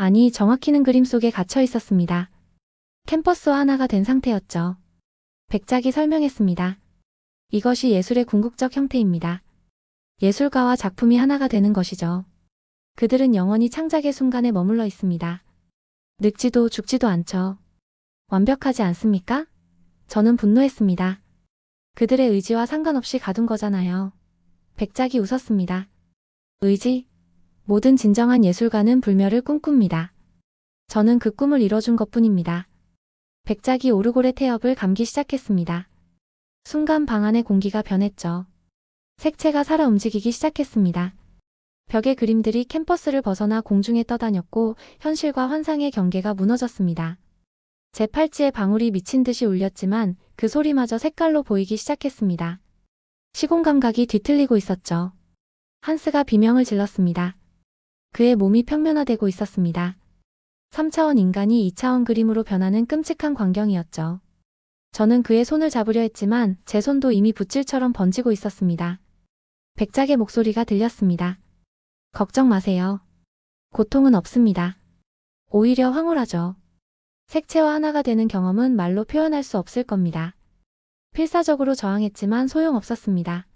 [SPEAKER 1] 아니, 정확히는 그림 속에 갇혀 있었습니다. 캠퍼스와 하나가 된 상태였죠. 백작이 설명했습니다. 이것이 예술의 궁극적 형태입니다. 예술가와 작품이 하나가 되는 것이죠. 그들은 영원히 창작의 순간에 머물러 있습니다. 늙지도 죽지도 않죠. 완벽하지 않습니까? 저는 분노했습니다. 그들의 의지와 상관없이 가둔 거잖아요. 백작이 웃었습니다. 의지? 모든 진정한 예술가는 불멸을 꿈꿉니다. 저는 그 꿈을 이뤄준 것뿐입니다. 백작이 오르골의 태엽을 감기 시작했습니다. 순간 방 안의 공기가 변했죠. 색채가 살아 움직이기 시작했습니다. 벽의 그림들이 캠퍼스를 벗어나 공중에 떠다녔고 현실과 환상의 경계가 무너졌습니다. 제 팔찌에 방울이 미친 듯이 울렸지만 그 소리마저 색깔로 보이기 시작했습니다. 시공 감각이 뒤틀리고 있었죠. 한스가 비명을 질렀습니다. 그의 몸이 평면화되고 있었습니다. 3차원 인간이 2차원 그림으로 변하는 끔찍한 광경이었죠. 저는 그의 손을 잡으려 했지만 제 손도 이미 붓질처럼 번지고 있었습니다. 백작의 목소리가 들렸습니다. 걱정 마세요. 고통은 없습니다. 오히려 황홀하죠. 색채와 하나가 되는 경험은 말로 표현할 수 없을 겁니다. 필사적으로 저항했지만 소용없었습니다.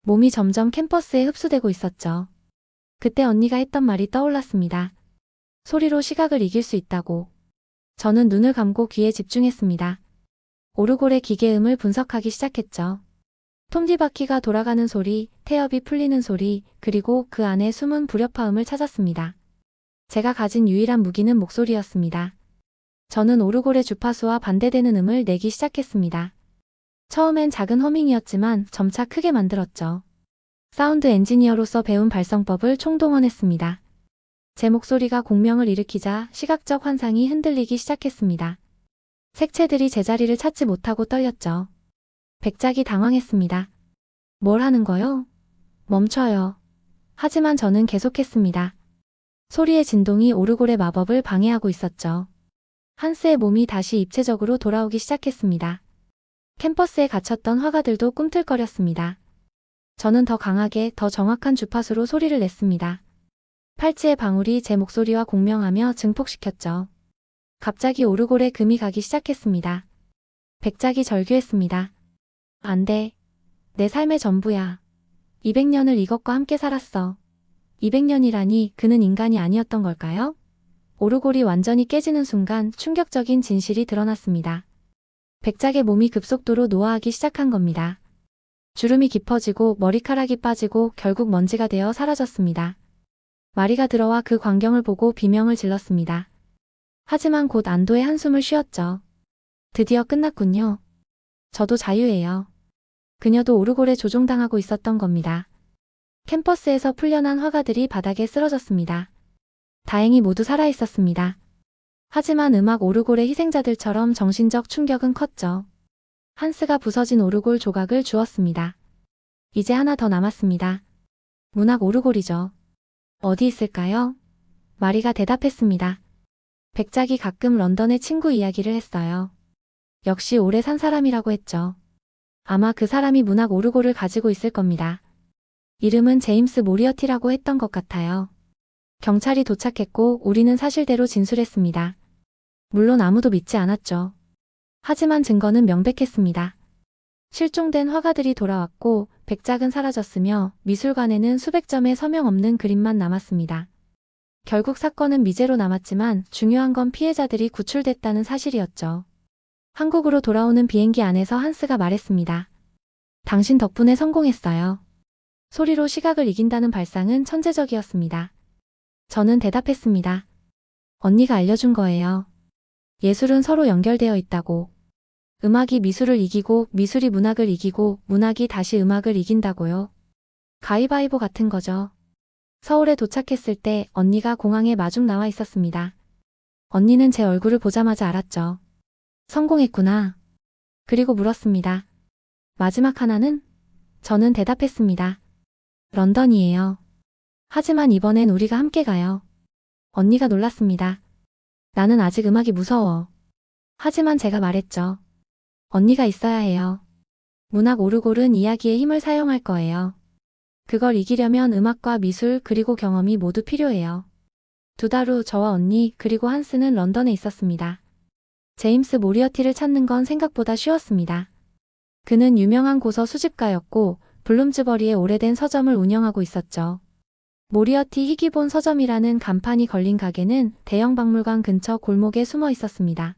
[SPEAKER 1] 몸이 점점 캠퍼스에 흡수되고 있었죠. 그때 언니가 했던 말이 떠올랐습니다. 소리로 시각을 이길 수 있다고. 저는 눈을 감고 귀에 집중했습니다. 오르골의 기계음을 분석하기 시작했죠. 톱니바퀴가 돌아가는 소리, 태엽이 풀리는 소리, 그리고 그 안에 숨은 불협화음을 찾았습니다. 제가 가진 유일한 무기는 목소리였습니다. 저는 오르골의 주파수와 반대되는 음을 내기 시작했습니다. 처음엔 작은 허밍이었지만 점차 크게 만들었죠. 사운드 엔지니어로서 배운 발성법을 총동원했습니다. 제 목소리가 공명을 일으키자 시각적 환상이 흔들리기 시작했습니다. 색채들이 제자리를 찾지 못하고 떨렸죠. 백작이 당황했습니다. 뭘 하는 거요? 멈춰요. 하지만 저는 계속했습니다. 소리의 진동이 오르골의 마법을 방해하고 있었죠. 한스의 몸이 다시 입체적으로 돌아오기 시작했습니다. 캠퍼스에 갇혔던 화가들도 꿈틀거렸습니다. 저는 더 강하게, 더 정확한 주파수로 소리를 냈습니다. 팔찌의 방울이 제 목소리와 공명하며 증폭시켰죠. 갑자기 오르골에 금이 가기 시작했습니다. 백작이 절규했습니다. 안 돼. 내 삶의 전부야. 200년을 이것과 함께 살았어. 200년이라니 그는 인간이 아니었던 걸까요? 오르골이 완전히 깨지는 순간 충격적인 진실이 드러났습니다. 백작의 몸이 급속도로 노화하기 시작한 겁니다. 주름이 깊어지고 머리카락이 빠지고 결국 먼지가 되어 사라졌습니다. 마리가 들어와 그 광경을 보고 비명을 질렀습니다. 하지만 곧 안도의 한숨을 쉬었죠. 드디어 끝났군요. 저도 자유예요. 그녀도 오르골에 조종당하고 있었던 겁니다. 캠퍼스에서 풀려난 화가들이 바닥에 쓰러졌습니다. 다행히 모두 살아있었습니다. 하지만 음악 오르골의 희생자들처럼 정신적 충격은 컸죠. 한스가 부서진 오르골 조각을 주었습니다. 이제 하나 더 남았습니다. 문학 오르골이죠. 어디 있을까요? 마리가 대답했습니다. 백작이 가끔 런던의 친구 이야기를 했어요. 역시 오래 산 사람이라고 했죠. 아마 그 사람이 문학 오르골을 가지고 있을 겁니다. 이름은 제임스 모리어티라고 했던 것 같아요. 경찰이 도착했고 우리는 사실대로 진술했습니다. 물론 아무도 믿지 않았죠. 하지만 증거는 명백했습니다. 실종된 화가들이 돌아왔고 백작은 사라졌으며 미술관에는 수백 점의 서명 없는 그림만 남았습니다. 결국 사건은 미제로 남았지만 중요한 건 피해자들이 구출됐다는 사실이었죠. 한국으로 돌아오는 비행기 안에서 한스가 말했습니다. 당신 덕분에 성공했어요. 소리로 시각을 이긴다는 발상은 천재적이었습니다. 저는 대답했습니다. 언니가 알려준 거예요. 예술은 서로 연결되어 있다고. 음악이 미술을 이기고 미술이 문학을 이기고 문학이 다시 음악을 이긴다고요. 가위바위보 같은 거죠. 서울에 도착했을 때 언니가 공항에 마중 나와 있었습니다. 언니는 제 얼굴을 보자마자 알았죠. 성공했구나. 그리고 물었습니다. 마지막 하나는? 저는 대답했습니다. 런던이에요. 하지만 이번엔 우리가 함께 가요. 언니가 놀랐습니다. 나는 아직 음악이 무서워. 하지만 제가 말했죠. 언니가 있어야 해요. 문학 오르골은 이야기의 힘을 사용할 거예요. 그걸 이기려면 음악과 미술 그리고 경험이 모두 필요해요. 2달 후 저와 언니 그리고 한스는 런던에 있었습니다. 제임스 모리어티를 찾는 건 생각보다 쉬웠습니다. 그는 유명한 고서 수집가였고 블룸즈버리의 오래된 서점을 운영하고 있었죠. 모리어티 희귀본 서점이라는 간판이 걸린 가게는 대형 박물관 근처 골목에 숨어 있었습니다.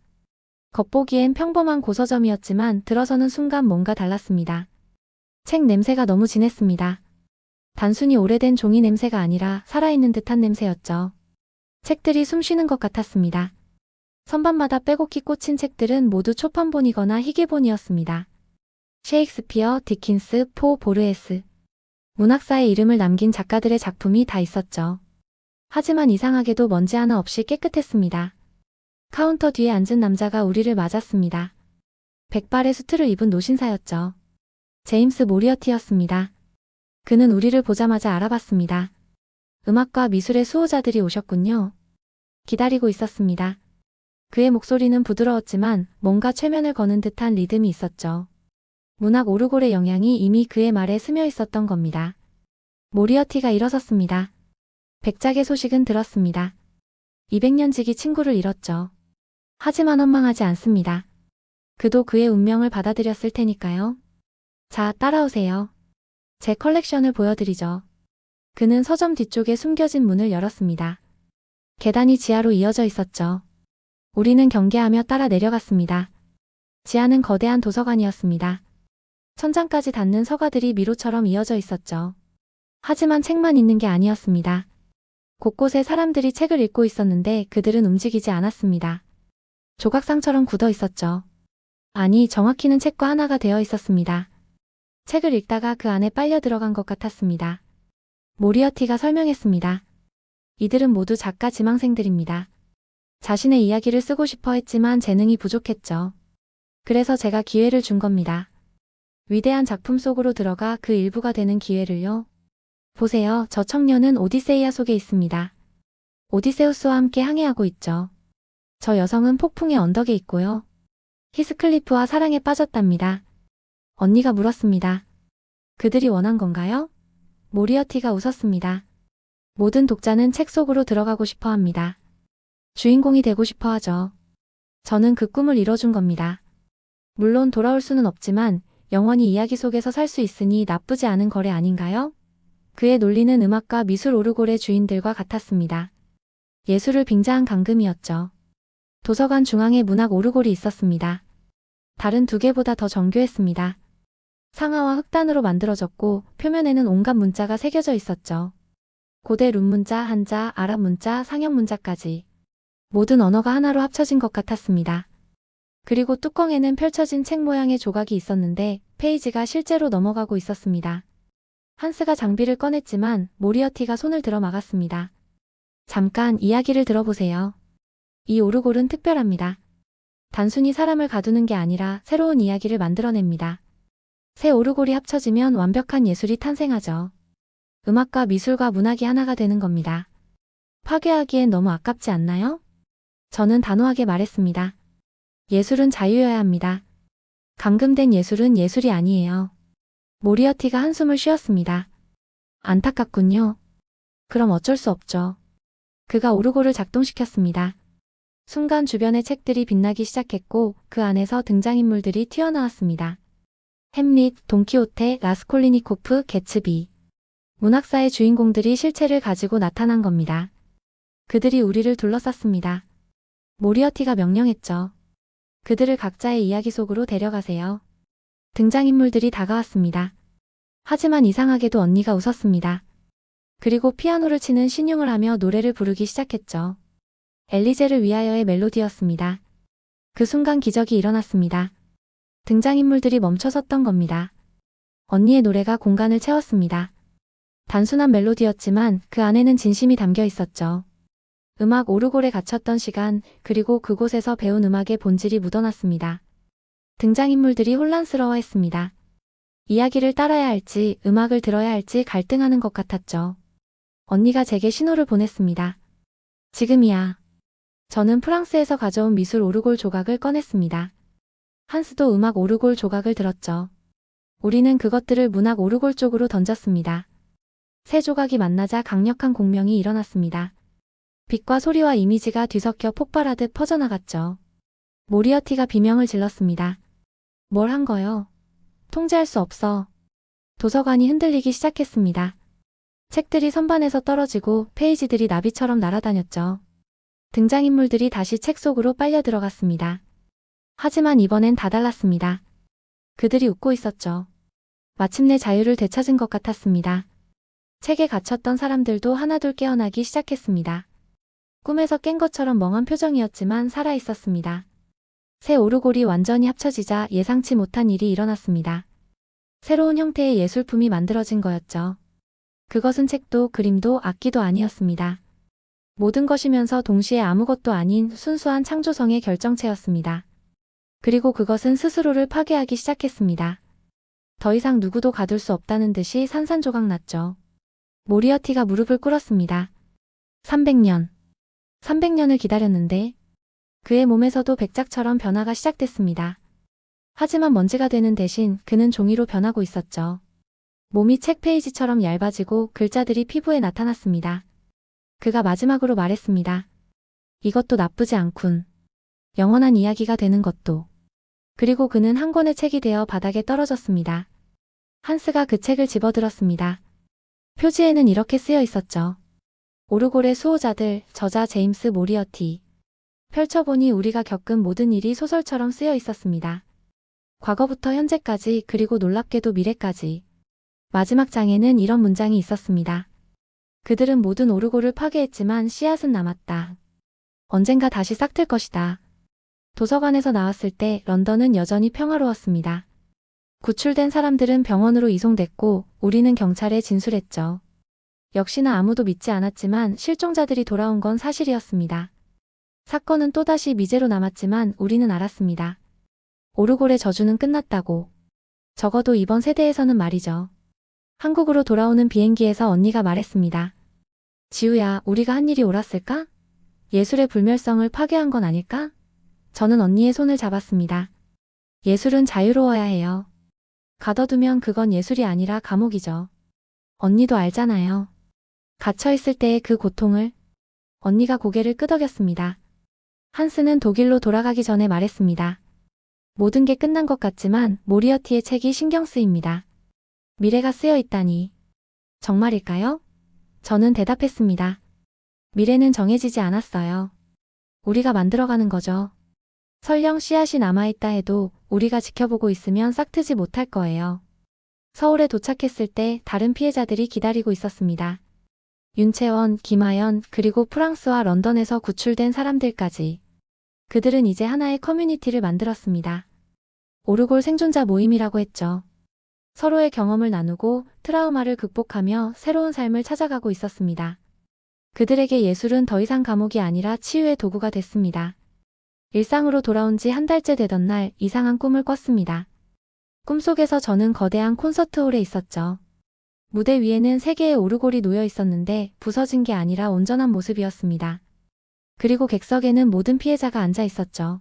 [SPEAKER 1] 겉보기엔 평범한 고서점이었지만 들어서는 순간 뭔가 달랐습니다. 책 냄새가 너무 진했습니다. 단순히 오래된 종이 냄새가 아니라 살아있는 듯한 냄새였죠. 책들이 숨쉬는 것 같았습니다. 선반마다 빼곡히 꽂힌 책들은 모두 초판본이거나 희귀본이었습니다. 셰익스피어, 디킨스, 포, 보르헤스. 문학사에 이름을 남긴 작가들의 작품이 다 있었죠. 하지만 이상하게도 먼지 하나 없이 깨끗했습니다. 카운터 뒤에 앉은 남자가 우리를 맞았습니다. 백발의 수트를 입은 노신사였죠. 제임스 모리어티였습니다. 그는 우리를 보자마자 알아봤습니다. 음악과 미술의 수호자들이 오셨군요. 기다리고 있었습니다. 그의 목소리는 부드러웠지만 뭔가 최면을 거는 듯한 리듬이 있었죠. 문학 오르골의 영향이 이미 그의 말에 스며 있었던 겁니다. 모리어티가 일어섰습니다. 백작의 소식은 들었습니다. 200년 지기 친구를 잃었죠. 하지만 원망하지 않습니다. 그도 그의 운명을 받아들였을 테니까요. 자, 따라오세요. 제 컬렉션을 보여드리죠. 그는 서점 뒤쪽에 숨겨진 문을 열었습니다. 계단이 지하로 이어져 있었죠. 우리는 경계하며 따라 내려갔습니다. 지하는 거대한 도서관이었습니다. 천장까지 닿는 서가들이 미로처럼 이어져 있었죠. 하지만 책만 있는 게 아니었습니다. 곳곳에 사람들이 책을 읽고 있었는데 그들은 움직이지 않았습니다. 조각상처럼 굳어 있었죠. 아니, 정확히는 책과 하나가 되어 있었습니다. 책을 읽다가 그 안에 빨려 들어간 것 같았습니다. 모리어티가 설명했습니다. 이들은 모두 작가 지망생들입니다. 자신의 이야기를 쓰고 싶어 했지만 재능이 부족했죠. 그래서 제가 기회를 준 겁니다. 위대한 작품 속으로 들어가 그 일부가 되는 기회를요. 보세요, 저 청년은 오디세이아 속에 있습니다. 오디세우스와 함께 항해하고 있죠. 저 여성은 폭풍의 언덕에 있고요. 히스클리프와 사랑에 빠졌답니다. 언니가 물었습니다. 그들이 원한 건가요? 모리어티가 웃었습니다. 모든 독자는 책 속으로 들어가고 싶어 합니다. 주인공이 되고 싶어 하죠. 저는 그 꿈을 이뤄준 겁니다. 물론 돌아올 수는 없지만 영원히 이야기 속에서 살 수 있으니 나쁘지 않은 거래 아닌가요? 그의 논리는 음악과 미술 오르골의 주인들과 같았습니다. 예술을 빙자한 강금이었죠. 도서관 중앙에 문학 오르골이 있었습니다. 다른 두 개보다 더 정교했습니다. 상아와 흑단으로 만들어졌고 표면에는 온갖 문자가 새겨져 있었죠. 고대 룬 문자, 한자, 아랍 문자, 상형 문자까지. 모든 언어가 하나로 합쳐진 것 같았습니다. 그리고 뚜껑에는 펼쳐진 책 모양의 조각이 있었는데 페이지가 실제로 넘어가고 있었습니다. 한스가 장비를 꺼냈지만 모리어티가 손을 들어 막았습니다. 잠깐 이야기를 들어보세요. 이 오르골은 특별합니다. 단순히 사람을 가두는 게 아니라 새로운 이야기를 만들어냅니다. 새 오르골이 합쳐지면 완벽한 예술이 탄생하죠. 음악과 미술과 문학이 하나가 되는 겁니다. 파괴하기엔 너무 아깝지 않나요? 저는 단호하게 말했습니다. 예술은 자유여야 합니다. 감금된 예술은 예술이 아니에요. 모리어티가 한숨을 쉬었습니다. 안타깝군요. 그럼 어쩔 수 없죠. 그가 오르골을 작동시켰습니다. 순간 주변의 책들이 빛나기 시작했고 그 안에서 등장인물들이 튀어나왔습니다. 햄릿, 돈키호테, 라스콜리니코프, 개츠비. 문학사의 주인공들이 실체를 가지고 나타난 겁니다. 그들이 우리를 둘러쌌습니다. 모리어티가 명령했죠. 그들을 각자의 이야기 속으로 데려가세요. 등장인물들이 다가왔습니다. 하지만 이상하게도 언니가 웃었습니다. 그리고 피아노를 치는 신용을 하며 노래를 부르기 시작했죠. 엘리제를 위하여의 멜로디였습니다. 그 순간 기적이 일어났습니다. 등장인물들이 멈춰섰던 겁니다. 언니의 노래가 공간을 채웠습니다. 단순한 멜로디였지만 그 안에는 진심이 담겨 있었죠. 음악 오르골에 갇혔던 시간, 그리고 그곳에서 배운 음악의 본질이 묻어났습니다. 등장인물들이 혼란스러워했습니다. 이야기를 따라야 할지, 음악을 들어야 할지 갈등하는 것 같았죠. 언니가 제게 신호를 보냈습니다. 지금이야. 저는 프랑스에서 가져온 미술 오르골 조각을 꺼냈습니다. 한스도 음악 오르골 조각을 들었죠. 우리는 그것들을 문학 오르골 쪽으로 던졌습니다. 세 조각이 만나자 강력한 공명이 일어났습니다. 빛과 소리와 이미지가 뒤섞여 폭발하듯 퍼져나갔죠. 모리어티가 비명을 질렀습니다. 뭘 한 거요? 통제할 수 없어. 도서관이 흔들리기 시작했습니다. 책들이 선반에서 떨어지고 페이지들이 나비처럼 날아다녔죠. 등장인물들이 다시 책 속으로 빨려 들어갔습니다. 하지만 이번엔 다 달랐습니다. 그들이 웃고 있었죠. 마침내 자유를 되찾은 것 같았습니다. 책에 갇혔던 사람들도 하나둘 깨어나기 시작했습니다. 꿈에서 깬 것처럼 멍한 표정이었지만 살아있었습니다. 새 오르골이 완전히 합쳐지자 예상치 못한 일이 일어났습니다. 새로운 형태의 예술품이 만들어진 거였죠. 그것은 책도 그림도 악기도 아니었습니다. 모든 것이면서 동시에 아무것도 아닌 순수한 창조성의 결정체였습니다. 그리고 그것은 스스로를 파괴하기 시작했습니다. 더 이상 누구도 가둘 수 없다는 듯이 산산조각 났죠. 모리어티가 무릎을 꿇었습니다. 300년. 300년을 기다렸는데 그의 몸에서도 백작처럼 변화가 시작됐습니다. 하지만 먼지가 되는 대신 그는 종이로 변하고 있었죠. 몸이 책 페이지처럼 얇아지고 글자들이 피부에 나타났습니다. 그가 마지막으로 말했습니다. 이것도 나쁘지 않군. 영원한 이야기가 되는 것도. 그리고 그는 한 권의 책이 되어 바닥에 떨어졌습니다. 한스가 그 책을 집어들었습니다. 표지에는 이렇게 쓰여 있었죠. 오르골의 수호자들, 저자 제임스 모리어티. 펼쳐보니 우리가 겪은 모든 일이 소설처럼 쓰여 있었습니다. 과거부터 현재까지 그리고 놀랍게도 미래까지. 마지막 장에는 이런 문장이 있었습니다. 그들은 모든 오르골을 파괴했지만 씨앗은 남았다. 언젠가 다시 싹틀 것이다. 도서관에서 나왔을 때 런던은 여전히 평화로웠습니다. 구출된 사람들은 병원으로 이송됐고 우리는 경찰에 진술했죠. 역시나 아무도 믿지 않았지만 실종자들이 돌아온 건 사실이었습니다. 사건은 또다시 미제로 남았지만 우리는 알았습니다. 오르골의 저주는 끝났다고. 적어도 이번 세대에서는 말이죠. 한국으로 돌아오는 비행기에서 언니가 말했습니다. 지우야, 우리가 한 일이 옳았을까? 예술의 불멸성을 파괴한 건 아닐까? 저는 언니의 손을 잡았습니다. 예술은 자유로워야 해요. 가둬두면 그건 예술이 아니라 감옥이죠. 언니도 알잖아요. 갇혀있을 때의 그 고통을. 언니가 고개를 끄덕였습니다. 한스는 독일로 돌아가기 전에 말했습니다. 모든 게 끝난 것 같지만 모리어티의 책이 신경 쓰입니다. 미래가 쓰여 있다니. 정말일까요? 저는 대답했습니다. 미래는 정해지지 않았어요. 우리가 만들어가는 거죠. 설령 씨앗이 남아있다 해도 우리가 지켜보고 있으면 싹트지 못할 거예요. 서울에 도착했을 때 다른 피해자들이 기다리고 있었습니다. 윤채원, 김하연, 그리고 프랑스와 런던에서 구출된 사람들까지. 그들은 이제 하나의 커뮤니티를 만들었습니다. 오르골 생존자 모임이라고 했죠. 서로의 경험을 나누고 트라우마를 극복하며 새로운 삶을 찾아가고 있었습니다. 그들에게 예술은 더 이상 감옥이 아니라 치유의 도구가 됐습니다. 일상으로 돌아온 지 한 달째 되던 날 이상한 꿈을 꿨습니다. 꿈속에서 저는 거대한 콘서트홀에 있었죠. 무대 위에는 3개의 오르골이 놓여 있었는데 부서진 게 아니라 온전한 모습이었습니다. 그리고 객석에는 모든 피해자가 앉아 있었죠.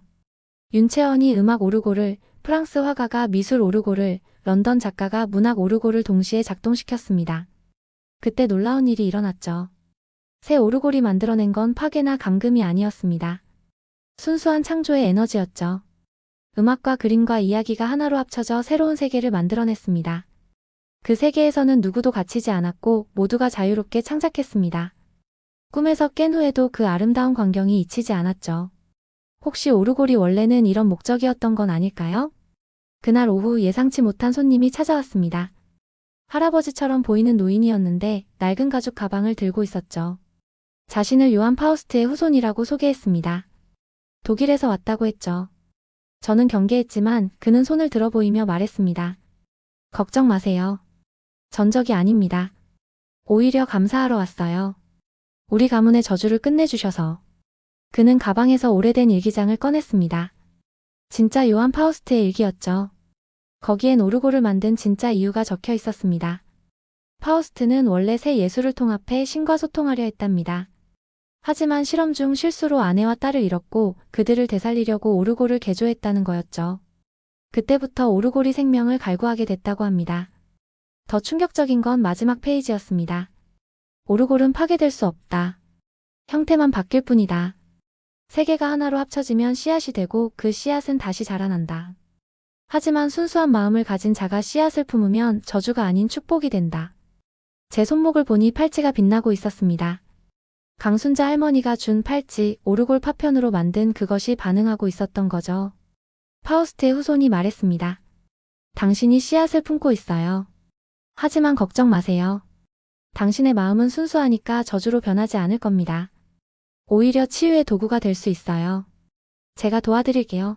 [SPEAKER 1] 윤채원이 음악 오르골을, 프랑스 화가가 미술 오르골을, 런던 작가가 문학 오르골을 동시에 작동시켰습니다. 그때 놀라운 일이 일어났죠. 새 오르골이 만들어낸 건 파괴나 감금이 아니었습니다. 순수한 창조의 에너지였죠. 음악과 그림과 이야기가 하나로 합쳐져 새로운 세계를 만들어냈습니다. 그 세계에서는 누구도 갇히지 않았고 모두가 자유롭게 창작했습니다. 꿈에서 깬 후에도 그 아름다운 광경이 잊히지 않았죠. 혹시 오르골이 원래는 이런 목적이었던 건 아닐까요? 그날 오후 예상치 못한 손님이 찾아왔습니다. 할아버지처럼 보이는 노인이었는데 낡은 가죽 가방을 들고 있었죠. 자신을 요한 파우스트의 후손이라고 소개했습니다. 독일에서 왔다고 했죠. 저는 경계했지만 그는 손을 들어 보이며 말했습니다. 걱정 마세요. 전적이 아닙니다. 오히려 감사하러 왔어요. 우리 가문의 저주를 끝내주셔서. 그는 가방에서 오래된 일기장을 꺼냈습니다. 진짜 요한 파우스트의 일기였죠. 거기엔 오르골을 만든 진짜 이유가 적혀 있었습니다. 파우스트는 원래 새 예술을 통합해 신과 소통하려 했답니다. 하지만 실험 중 실수로 아내와 딸을 잃었고 그들을 되살리려고 오르골을 개조했다는 거였죠. 그때부터 오르골이 생명을 갈구하게 됐다고 합니다. 더 충격적인 건 마지막 페이지였습니다. 오르골은 파괴될 수 없다. 형태만 바뀔 뿐이다. 세 개가 하나로 합쳐지면 씨앗이 되고 그 씨앗은 다시 자라난다. 하지만 순수한 마음을 가진 자가 씨앗을 품으면 저주가 아닌 축복이 된다. 제 손목을 보니 팔찌가 빛나고 있었습니다. 강순자 할머니가 준 팔찌, 오르골 파편으로 만든 그것이 반응하고 있었던 거죠. 파우스트의 후손이 말했습니다. 당신이 씨앗을 품고 있어요. 하지만 걱정 마세요. 당신의 마음은 순수하니까 저주로 변하지 않을 겁니다. 오히려 치유의 도구가 될 수 있어요. 제가 도와드릴게요.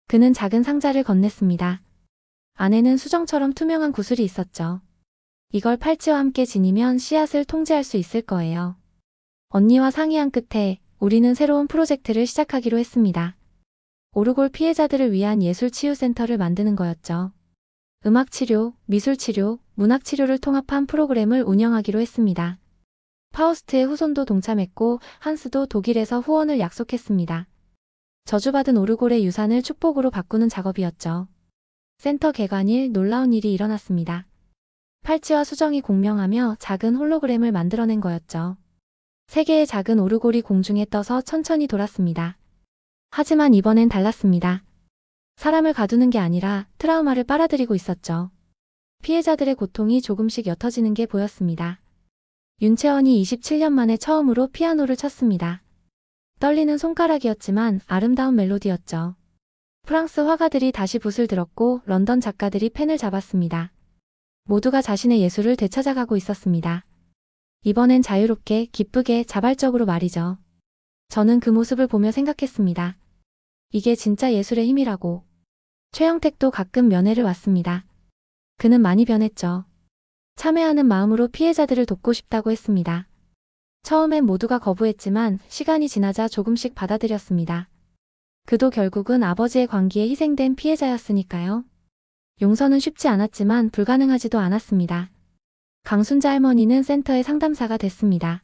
[SPEAKER 1] 그는 작은 상자를 건넸습니다. 안에는 수정처럼 투명한 구슬이 있었죠. 이걸 팔찌와 함께 지니면 씨앗을 통제할 수 있을 거예요. 언니와 상의한 끝에 우리는 새로운 프로젝트를 시작하기로 했습니다. 오르골 피해자들을 위한 예술치유센터를 만드는 거였죠. 음악치료, 미술치료, 문학치료를 통합한 프로그램을 운영하기로 했습니다. 파우스트의 후손도 동참했고 한스도 독일에서 후원을 약속했습니다. 저주받은 오르골의 유산을 축복으로 바꾸는 작업이었죠. 센터 개관일 놀라운 일이 일어났습니다. 팔찌와 수정이 공명하며 작은 홀로그램을 만들어낸 거였죠. 3개의 작은 오르골이 공중에 떠서 천천히 돌았습니다. 하지만 이번엔 달랐습니다. 사람을 가두는 게 아니라 트라우마를 빨아들이고 있었죠. 피해자들의 고통이 조금씩 옅어지는 게 보였습니다. 윤채원이 27년 만에 처음으로 피아노를 쳤습니다. 떨리는 손가락이었지만 아름다운 멜로디였죠. 프랑스 화가들이 다시 붓을 들었고 런던 작가들이 펜을 잡았습니다. 모두가 자신의 예술을 되찾아가고 있었습니다. 이번엔 자유롭게, 기쁘게, 자발적으로 말이죠. 저는 그 모습을 보며 생각했습니다. 이게 진짜 예술의 힘이라고. 최영택도 가끔 면회를 왔습니다. 그는 많이 변했죠. 참회하는 마음으로 피해자들을 돕고 싶다고 했습니다. 처음엔 모두가 거부했지만 시간이 지나자 조금씩 받아들였습니다. 그도 결국은 아버지의 광기에 희생된 피해자였으니까요. 용서는 쉽지 않았지만 불가능하지도 않았습니다. 강순자 할머니는 센터의 상담사가 됐습니다.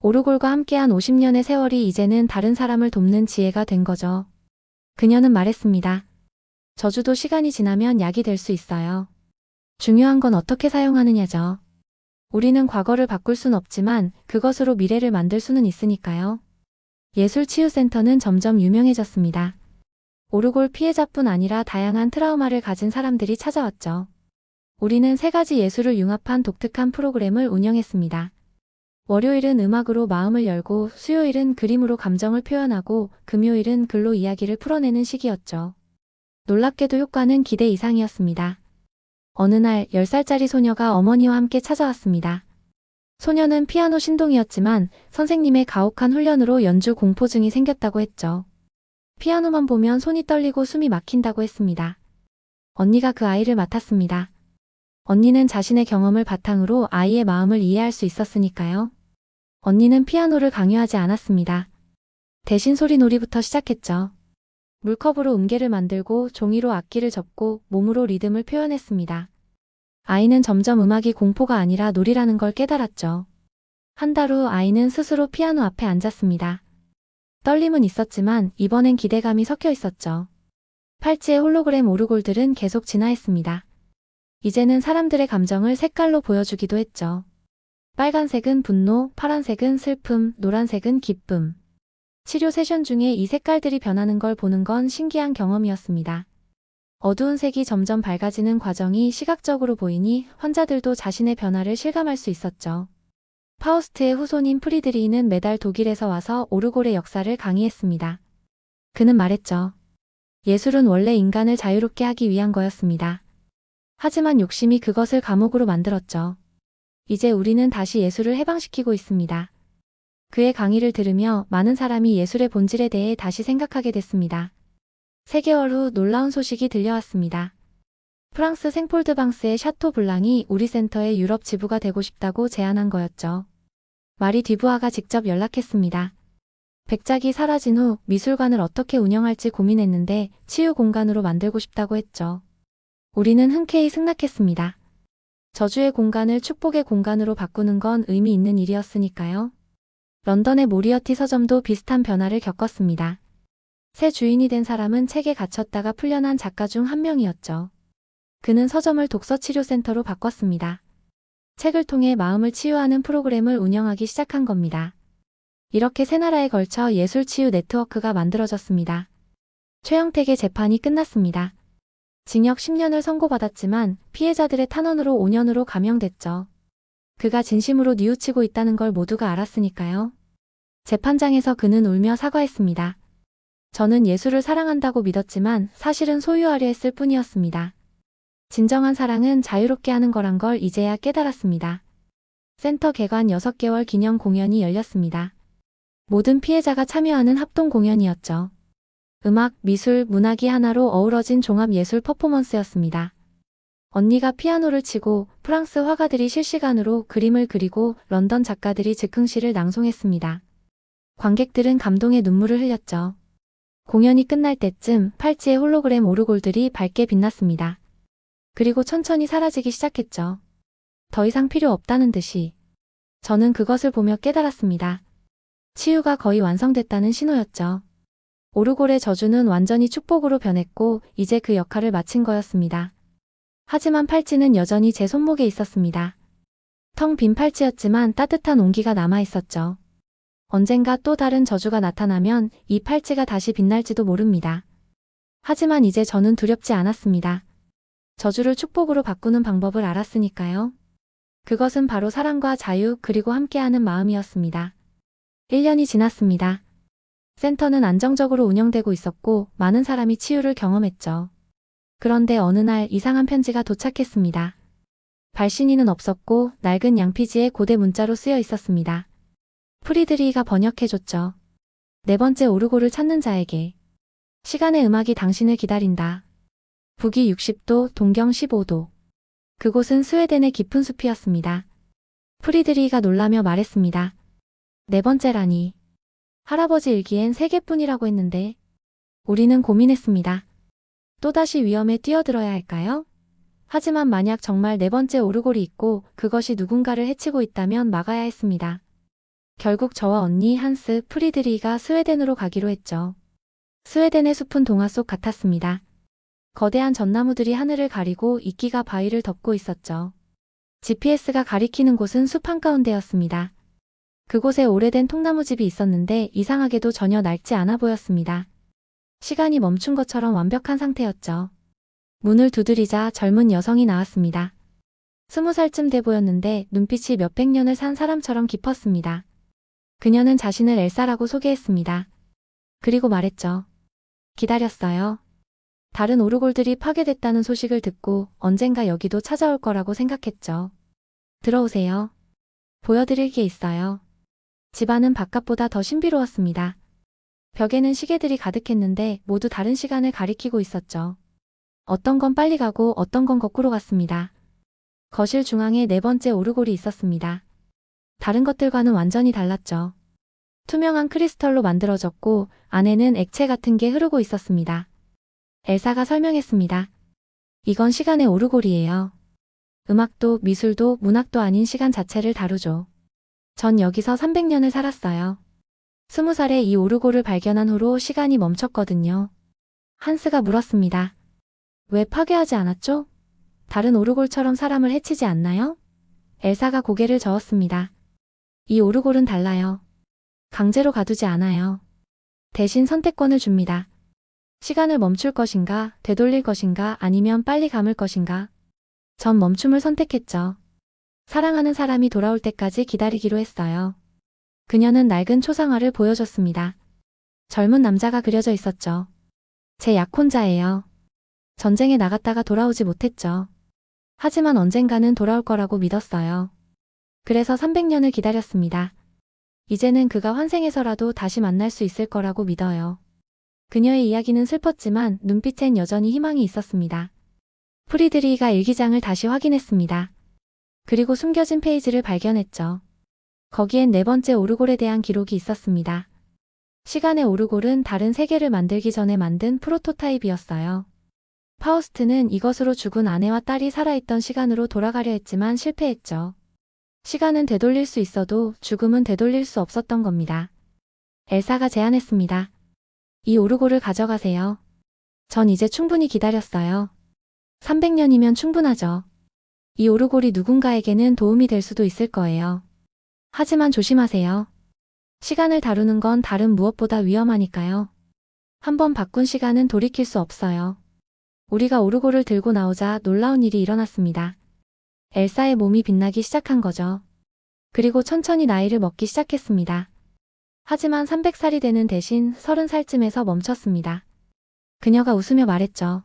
[SPEAKER 1] 오르골과 함께한 50년의 세월이 이제는 다른 사람을 돕는 지혜가 된 거죠. 그녀는 말했습니다. 저주도 시간이 지나면 약이 될 수 있어요. 중요한 건 어떻게 사용하느냐죠. 우리는 과거를 바꿀 순 없지만 그것으로 미래를 만들 수는 있으니까요. 예술치유센터는 점점 유명해졌습니다. 오르골 피해자뿐 아니라 다양한 트라우마를 가진 사람들이 찾아왔죠. 우리는 3가지 예술을 융합한 독특한 프로그램을 운영했습니다. 월요일은 음악으로 마음을 열고 수요일은 그림으로 감정을 표현하고 금요일은 글로 이야기를 풀어내는 시기였죠. 놀랍게도 효과는 기대 이상이었습니다. 어느 날 10살짜리 소녀가 어머니와 함께 찾아왔습니다. 소녀는 피아노 신동이었지만 선생님의 가혹한 훈련으로 연주 공포증이 생겼다고 했죠. 피아노만 보면 손이 떨리고 숨이 막힌다고 했습니다. 언니가 그 아이를 맡았습니다. 언니는 자신의 경험을 바탕으로 아이의 마음을 이해할 수 있었으니까요. 언니는 피아노를 강요하지 않았습니다. 대신 소리놀이부터 시작했죠. 물컵으로 음계를 만들고 종이로 악기를 접고 몸으로 리듬을 표현했습니다. 아이는 점점 음악이 공포가 아니라 놀이라는 걸 깨달았죠. 한 달 후 아이는 스스로 피아노 앞에 앉았습니다. 떨림은 있었지만 이번엔 기대감이 섞여 있었죠. 팔찌의 홀로그램 오르골들은 계속 진화했습니다. 이제는 사람들의 감정을 색깔로 보여주기도 했죠. 빨간색은 분노, 파란색은 슬픔, 노란색은 기쁨. 치료 세션 중에 이 색깔들이 변하는 걸 보는 건 신기한 경험이었습니다. 어두운 색이 점점 밝아지는 과정이 시각적으로 보이니 환자들도 자신의 변화를 실감할 수 있었죠. 파우스트의 후손인 프리드리히는 매달 독일에서 와서 오르골의 역사를 강의했습니다. 그는 말했죠. 예술은 원래 인간을 자유롭게 하기 위한 거였습니다. 하지만 욕심이 그것을 감옥으로 만들었죠. 이제 우리는 다시 예술을 해방시키고 있습니다. 그의 강의를 들으며 많은 사람이 예술의 본질에 대해 다시 생각하게 됐습니다. 3개월 후 놀라운 소식이 들려왔습니다. 프랑스 생폴드방스의 샤토 블랑이 우리 센터의 유럽 지부가 되고 싶다고 제안한 거였죠. 마리 뒤부아가 직접 연락했습니다. 백작이 사라진 후 미술관을 어떻게 운영할지 고민했는데 치유 공간으로 만들고 싶다고 했죠. 우리는 흔쾌히 승낙했습니다. 저주의 공간을 축복의 공간으로 바꾸는 건 의미 있는 일이었으니까요. 런던의 모리어티 서점도 비슷한 변화를 겪었습니다. 새 주인이 된 사람은 책에 갇혔다가 풀려난 작가 중 한 명이었죠. 그는 서점을 독서치료센터로 바꿨습니다. 책을 통해 마음을 치유하는 프로그램을 운영하기 시작한 겁니다. 이렇게 세 나라에 걸쳐 예술치유 네트워크가 만들어졌습니다. 최영택의 재판이 끝났습니다. 징역 10년을 선고받았지만 피해자들의 탄원으로 5년으로 감형됐죠. 그가 진심으로 뉘우치고 있다는 걸 모두가 알았으니까요. 재판장에서 그는 울며 사과했습니다. 저는 예술을 사랑한다고 믿었지만 사실은 소유하려 했을 뿐이었습니다. 진정한 사랑은 자유롭게 하는 거란 걸 이제야 깨달았습니다. 센터 개관 6개월 기념 공연이 열렸습니다. 모든 피해자가 참여하는 합동 공연이었죠. 음악, 미술, 문학이 하나로 어우러진 종합예술 퍼포먼스였습니다. 언니가 피아노를 치고 프랑스 화가들이 실시간으로 그림을 그리고 런던 작가들이 즉흥시를 낭송했습니다. 관객들은 감동의 눈물을 흘렸죠. 공연이 끝날 때쯤 팔찌의 홀로그램 오르골들이 밝게 빛났습니다. 그리고 천천히 사라지기 시작했죠. 더 이상 필요 없다는 듯이. 저는 그것을 보며 깨달았습니다. 치유가 거의 완성됐다는 신호였죠. 오르골의 저주는 완전히 축복으로 변했고 이제 그 역할을 마친 거였습니다. 하지만 팔찌는 여전히 제 손목에 있었습니다. 텅 빈 팔찌였지만 따뜻한 온기가 남아 있었죠. 언젠가 또 다른 저주가 나타나면 이 팔찌가 다시 빛날지도 모릅니다. 하지만 이제 저는 두렵지 않았습니다. 저주를 축복으로 바꾸는 방법을 알았으니까요. 그것은 바로 사랑과 자유 그리고 함께하는 마음이었습니다. 1년이 지났습니다. 센터는 안정적으로 운영되고 있었고 많은 사람이 치유를 경험했죠. 그런데 어느 날 이상한 편지가 도착했습니다. 발신인은 없었고 낡은 양피지에 고대 문자로 쓰여 있었습니다. 프리드리히가 번역해줬죠. 네 번째 오르골을 찾는 자에게. 시간의 음악이 당신을 기다린다. 북위 60도, 동경 15도. 그곳은 스웨덴의 깊은 숲이었습니다. 프리드리히가 놀라며 말했습니다. 네 번째라니. 할아버지 일기엔 3개뿐이라고 했는데. 우리는 고민했습니다. 또다시 위험에 뛰어들어야 할까요? 하지만 만약 정말 네 번째 오르골이 있고 그것이 누군가를 해치고 있다면 막아야 했습니다. 결국 저와 언니 한스 프리드리히가 스웨덴으로 가기로 했죠. 스웨덴의 숲은 동화 속 같았습니다. 거대한 전나무들이 하늘을 가리고 이끼가 바위를 덮고 있었죠. GPS가 가리키는 곳은 숲 한가운데였습니다. 그곳에 오래된 통나무집이 있었는데 이상하게도 전혀 낡지 않아 보였습니다. 시간이 멈춘 것처럼 완벽한 상태였죠. 문을 두드리자 젊은 여성이 나왔습니다. 20살쯤 돼 보였는데 눈빛이 몇백 년을 산 사람처럼 깊었습니다. 그녀는 자신을 엘사라고 소개했습니다. 그리고 말했죠. 기다렸어요. 다른 오르골들이 파괴됐다는 소식을 듣고 언젠가 여기도 찾아올 거라고 생각했죠. 들어오세요. 보여드릴 게 있어요. 집안은 바깥보다 더 신비로웠습니다. 벽에는 시계들이 가득했는데 모두 다른 시간을 가리키고 있었죠. 어떤 건 빨리 가고 어떤 건 거꾸로 갔습니다. 거실 중앙에 네 번째 오르골이 있었습니다. 다른 것들과는 완전히 달랐죠. 투명한 크리스털로 만들어졌고 안에는 액체 같은 게 흐르고 있었습니다. 엘사가 설명했습니다. 이건 시간의 오르골이에요. 음악도 미술도 문학도 아닌 시간 자체를 다루죠. 전 여기서 300년을 살았어요. 20살에 이 오르골을 발견한 후로 시간이 멈췄거든요. 한스가 물었습니다. 왜 파괴하지 않았죠? 다른 오르골처럼 사람을 해치지 않나요? 엘사가 고개를 저었습니다. 이 오르골은 달라요. 강제로 가두지 않아요. 대신 선택권을 줍니다. 시간을 멈출 것인가, 되돌릴 것인가, 아니면 빨리 감을 것인가. 전 멈춤을 선택했죠. 사랑하는 사람이 돌아올 때까지 기다리기로 했어요. 그녀는 낡은 초상화를 보여줬습니다. 젊은 남자가 그려져 있었죠. 제 약혼자예요. 전쟁에 나갔다가 돌아오지 못했죠. 하지만 언젠가는 돌아올 거라고 믿었어요. 그래서 300년을 기다렸습니다. 이제는 그가 환생해서라도 다시 만날 수 있을 거라고 믿어요. 그녀의 이야기는 슬펐지만 눈빛엔 여전히 희망이 있었습니다. 프리드리히가 일기장을 다시 확인했습니다. 그리고 숨겨진 페이지를 발견했죠. 거기엔 네 번째 오르골에 대한 기록이 있었습니다. 시간의 오르골은 다른 세계를 만들기 전에 만든 프로토타입이었어요. 파우스트는 이것으로 죽은 아내와 딸이 살아있던 시간으로 돌아가려 했지만 실패했죠. 시간은 되돌릴 수 있어도 죽음은 되돌릴 수 없었던 겁니다. 엘사가 제안했습니다. 이 오르골을 가져가세요. 전 이제 충분히 기다렸어요. 300년이면 충분하죠. 이 오르골이 누군가에게는 도움이 될 수도 있을 거예요. 하지만 조심하세요. 시간을 다루는 건 다른 무엇보다 위험하니까요. 한번 바꾼 시간은 돌이킬 수 없어요. 우리가 오르골을 들고 나오자 놀라운 일이 일어났습니다. 엘사의 몸이 빛나기 시작한 거죠. 그리고 천천히 나이를 먹기 시작했습니다. 하지만 300살이 되는 대신 30살쯤에서 멈췄습니다. 그녀가 웃으며 말했죠.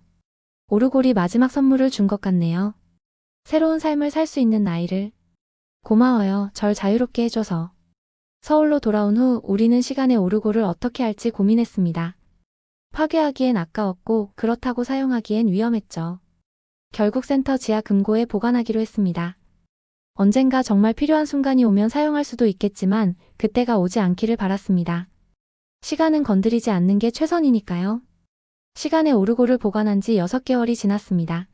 [SPEAKER 1] 오르골이 마지막 선물을 준 것 같네요. 새로운 삶을 살 수 있는 나이를. 고마워요. 절 자유롭게 해줘서. 서울로 돌아온 후 우리는 시간의 오르골을 어떻게 할지 고민했습니다. 파괴하기엔 아까웠고 그렇다고 사용하기엔 위험했죠. 결국 센터 지하 금고에 보관하기로 했습니다. 언젠가 정말 필요한 순간이 오면 사용할 수도 있겠지만 그때가 오지 않기를 바랐습니다. 시간은 건드리지 않는 게 최선이니까요. 시간의 오르골을 보관한 지 6개월이 지났습니다.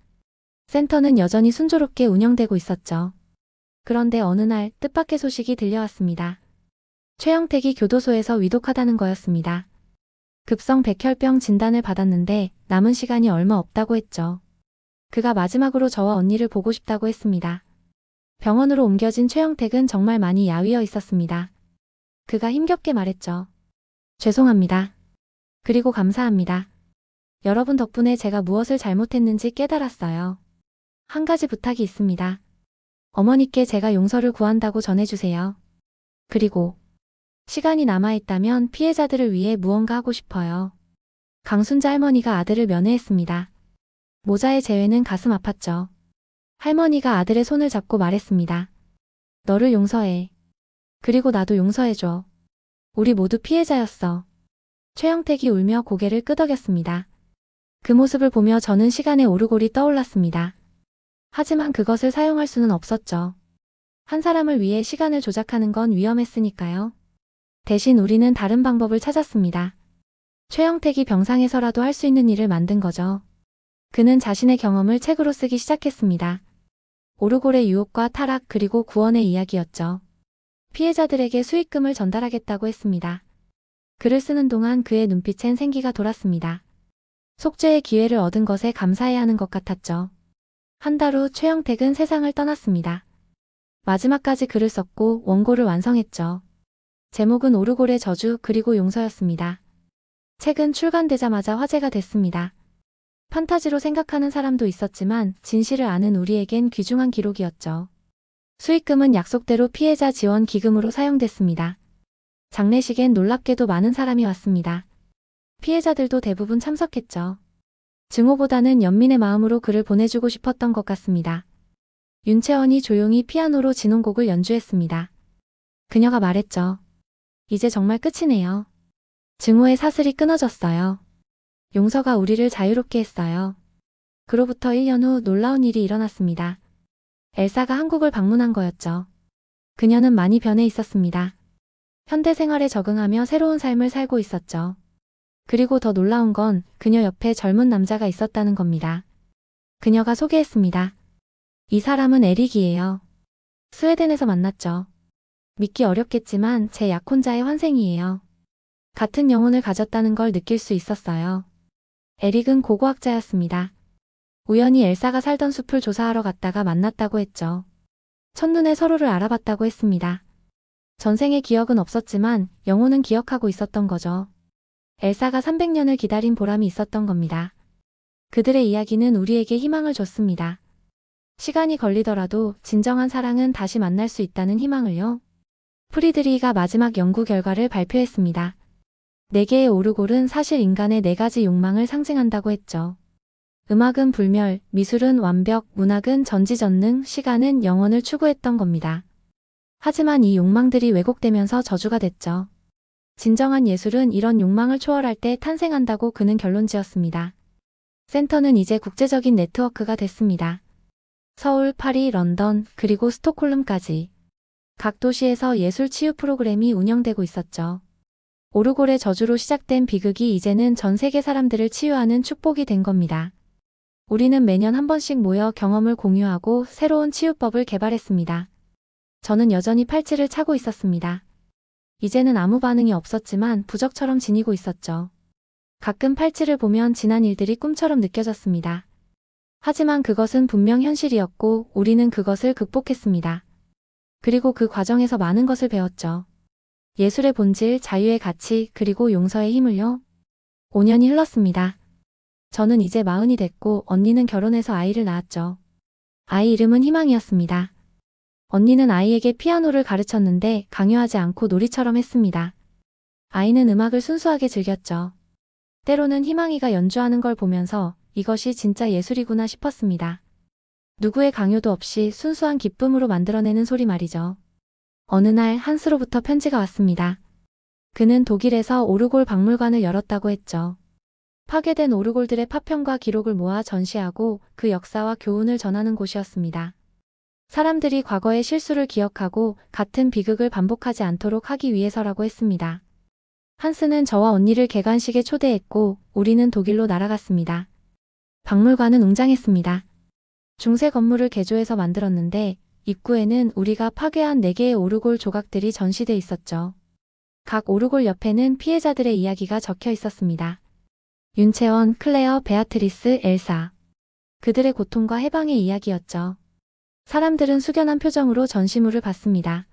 [SPEAKER 1] 센터는 여전히 순조롭게 운영되고 있었죠. 그런데 어느 날 뜻밖의 소식이 들려왔습니다. 최영택이 교도소에서 위독하다는 거였습니다. 급성 백혈병 진단을 받았는데 남은 시간이 얼마 없다고 했죠. 그가 마지막으로 저와 언니를 보고 싶다고 했습니다. 병원으로 옮겨진 최영택은 정말 많이 야위어 있었습니다. 그가 힘겹게 말했죠. 죄송합니다. 그리고 감사합니다. 여러분 덕분에 제가 무엇을 잘못했는지 깨달았어요. 한 가지 부탁이 있습니다. 어머니께 제가 용서를 구한다고 전해주세요. 그리고 시간이 남아있다면 피해자들을 위해 무언가 하고 싶어요. 강순자 할머니가 아들을 면회했습니다. 모자의 재회는 가슴 아팠죠. 할머니가 아들의 손을 잡고 말했습니다. 너를 용서해. 그리고 나도 용서해줘. 우리 모두 피해자였어. 최영택이 울며 고개를 끄덕였습니다. 그 모습을 보며 저는 시간의 오르골이 떠올랐습니다. 하지만 그것을 사용할 수는 없었죠. 한 사람을 위해 시간을 조작하는 건 위험했으니까요. 대신 우리는 다른 방법을 찾았습니다. 최영택이 병상에서라도 할 수 있는 일을 만든 거죠. 그는 자신의 경험을 책으로 쓰기 시작했습니다. 오르골의 유혹과 타락 그리고 구원의 이야기였죠. 피해자들에게 수익금을 전달하겠다고 했습니다. 글을 쓰는 동안 그의 눈빛엔 생기가 돌았습니다. 속죄의 기회를 얻은 것에 감사해야 하는 것 같았죠. 한 달 후 최영택은 세상을 떠났습니다. 마지막까지 글을 썼고 원고를 완성했죠. 제목은 오르골의 저주 그리고 용서였습니다. 책은 출간되자마자 화제가 됐습니다. 판타지로 생각하는 사람도 있었지만 진실을 아는 우리에겐 귀중한 기록이었죠. 수익금은 약속대로 피해자 지원 기금으로 사용됐습니다. 장례식엔 놀랍게도 많은 사람이 왔습니다. 피해자들도 대부분 참석했죠. 증오보다는 연민의 마음으로 글을 보내주고 싶었던 것 같습니다. 윤채원이 조용히 피아노로 진홍곡을 연주했습니다. 그녀가 말했죠. 이제 정말 끝이네요. 증오의 사슬이 끊어졌어요. 용서가 우리를 자유롭게 했어요. 그로부터 1년 후 놀라운 일이 일어났습니다. 엘사가 한국을 방문한 거였죠. 그녀는 많이 변해 있었습니다. 현대 생활에 적응하며 새로운 삶을 살고 있었죠. 그리고 더 놀라운 건 그녀 옆에 젊은 남자가 있었다는 겁니다. 그녀가 소개했습니다. 이 사람은 에릭이에요. 스웨덴에서 만났죠. 믿기 어렵겠지만 제 약혼자의 환생이에요. 같은 영혼을 가졌다는 걸 느낄 수 있었어요. 에릭은 고고학자였습니다. 우연히 엘사가 살던 숲을 조사하러 갔다가 만났다고 했죠. 첫눈에 서로를 알아봤다고 했습니다. 전생의 기억은 없었지만 영혼은 기억하고 있었던 거죠. 엘사가 300년을 기다린 보람이 있었던 겁니다. 그들의 이야기는 우리에게 희망을 줬습니다. 시간이 걸리더라도 진정한 사랑은 다시 만날 수 있다는 희망을요. 프리드리히가 마지막 연구 결과를 발표했습니다. 4개의 오르골은 사실 인간의 4가지 욕망을 상징한다고 했죠. 음악은 불멸, 미술은 완벽, 문학은 전지전능, 시간은 영원을 추구했던 겁니다. 하지만 이 욕망들이 왜곡되면서 저주가 됐죠. 진정한 예술은 이런 욕망을 초월할 때 탄생한다고 그는 결론지었습니다. 센터는 이제 국제적인 네트워크가 됐습니다. 서울, 파리, 런던, 그리고 스톡홀름까지 각 도시에서 예술 치유 프로그램이 운영되고 있었죠. 오르골의 저주로 시작된 비극이 이제는 전 세계 사람들을 치유하는 축복이 된 겁니다. 우리는 매년 한 번씩 모여 경험을 공유하고 새로운 치유법을 개발했습니다. 저는 여전히 팔찌를 차고 있었습니다. 이제는 아무 반응이 없었지만 부적처럼 지니고 있었죠. 가끔 팔찌를 보면 지난 일들이 꿈처럼 느껴졌습니다. 하지만 그것은 분명 현실이었고 우리는 그것을 극복했습니다. 그리고 그 과정에서 많은 것을 배웠죠. 예술의 본질, 자유의 가치, 그리고 용서의 힘을요. 5년이 흘렀습니다. 저는 이제 40이 됐고 언니는 결혼해서 아이를 낳았죠. 아이 이름은 희망이었습니다. 언니는 아이에게 피아노를 가르쳤는데 강요하지 않고 놀이처럼 했습니다. 아이는 음악을 순수하게 즐겼죠. 때로는 희망이가 연주하는 걸 보면서 이것이 진짜 예술이구나 싶었습니다. 누구의 강요도 없이 순수한 기쁨으로 만들어내는 소리 말이죠. 어느 날 한스로부터 편지가 왔습니다. 그는 독일에서 오르골 박물관을 열었다고 했죠. 파괴된 오르골들의 파편과 기록을 모아 전시하고 그 역사와 교훈을 전하는 곳이었습니다. 사람들이 과거의 실수를 기억하고 같은 비극을 반복하지 않도록 하기 위해서라고 했습니다. 한스는 저와 언니를 개관식에 초대했고 우리는 독일로 날아갔습니다. 박물관은 웅장했습니다. 중세 건물을 개조해서 만들었는데 입구에는 우리가 파괴한 4개의 오르골 조각들이 전시돼 있었죠. 각 오르골 옆에는 피해자들의 이야기가 적혀 있었습니다. 윤채원, 클레어, 베아트리스, 엘사. 그들의 고통과 해방의 이야기였죠. 사람들은 숙연한 표정으로 전시물을 봤습니다.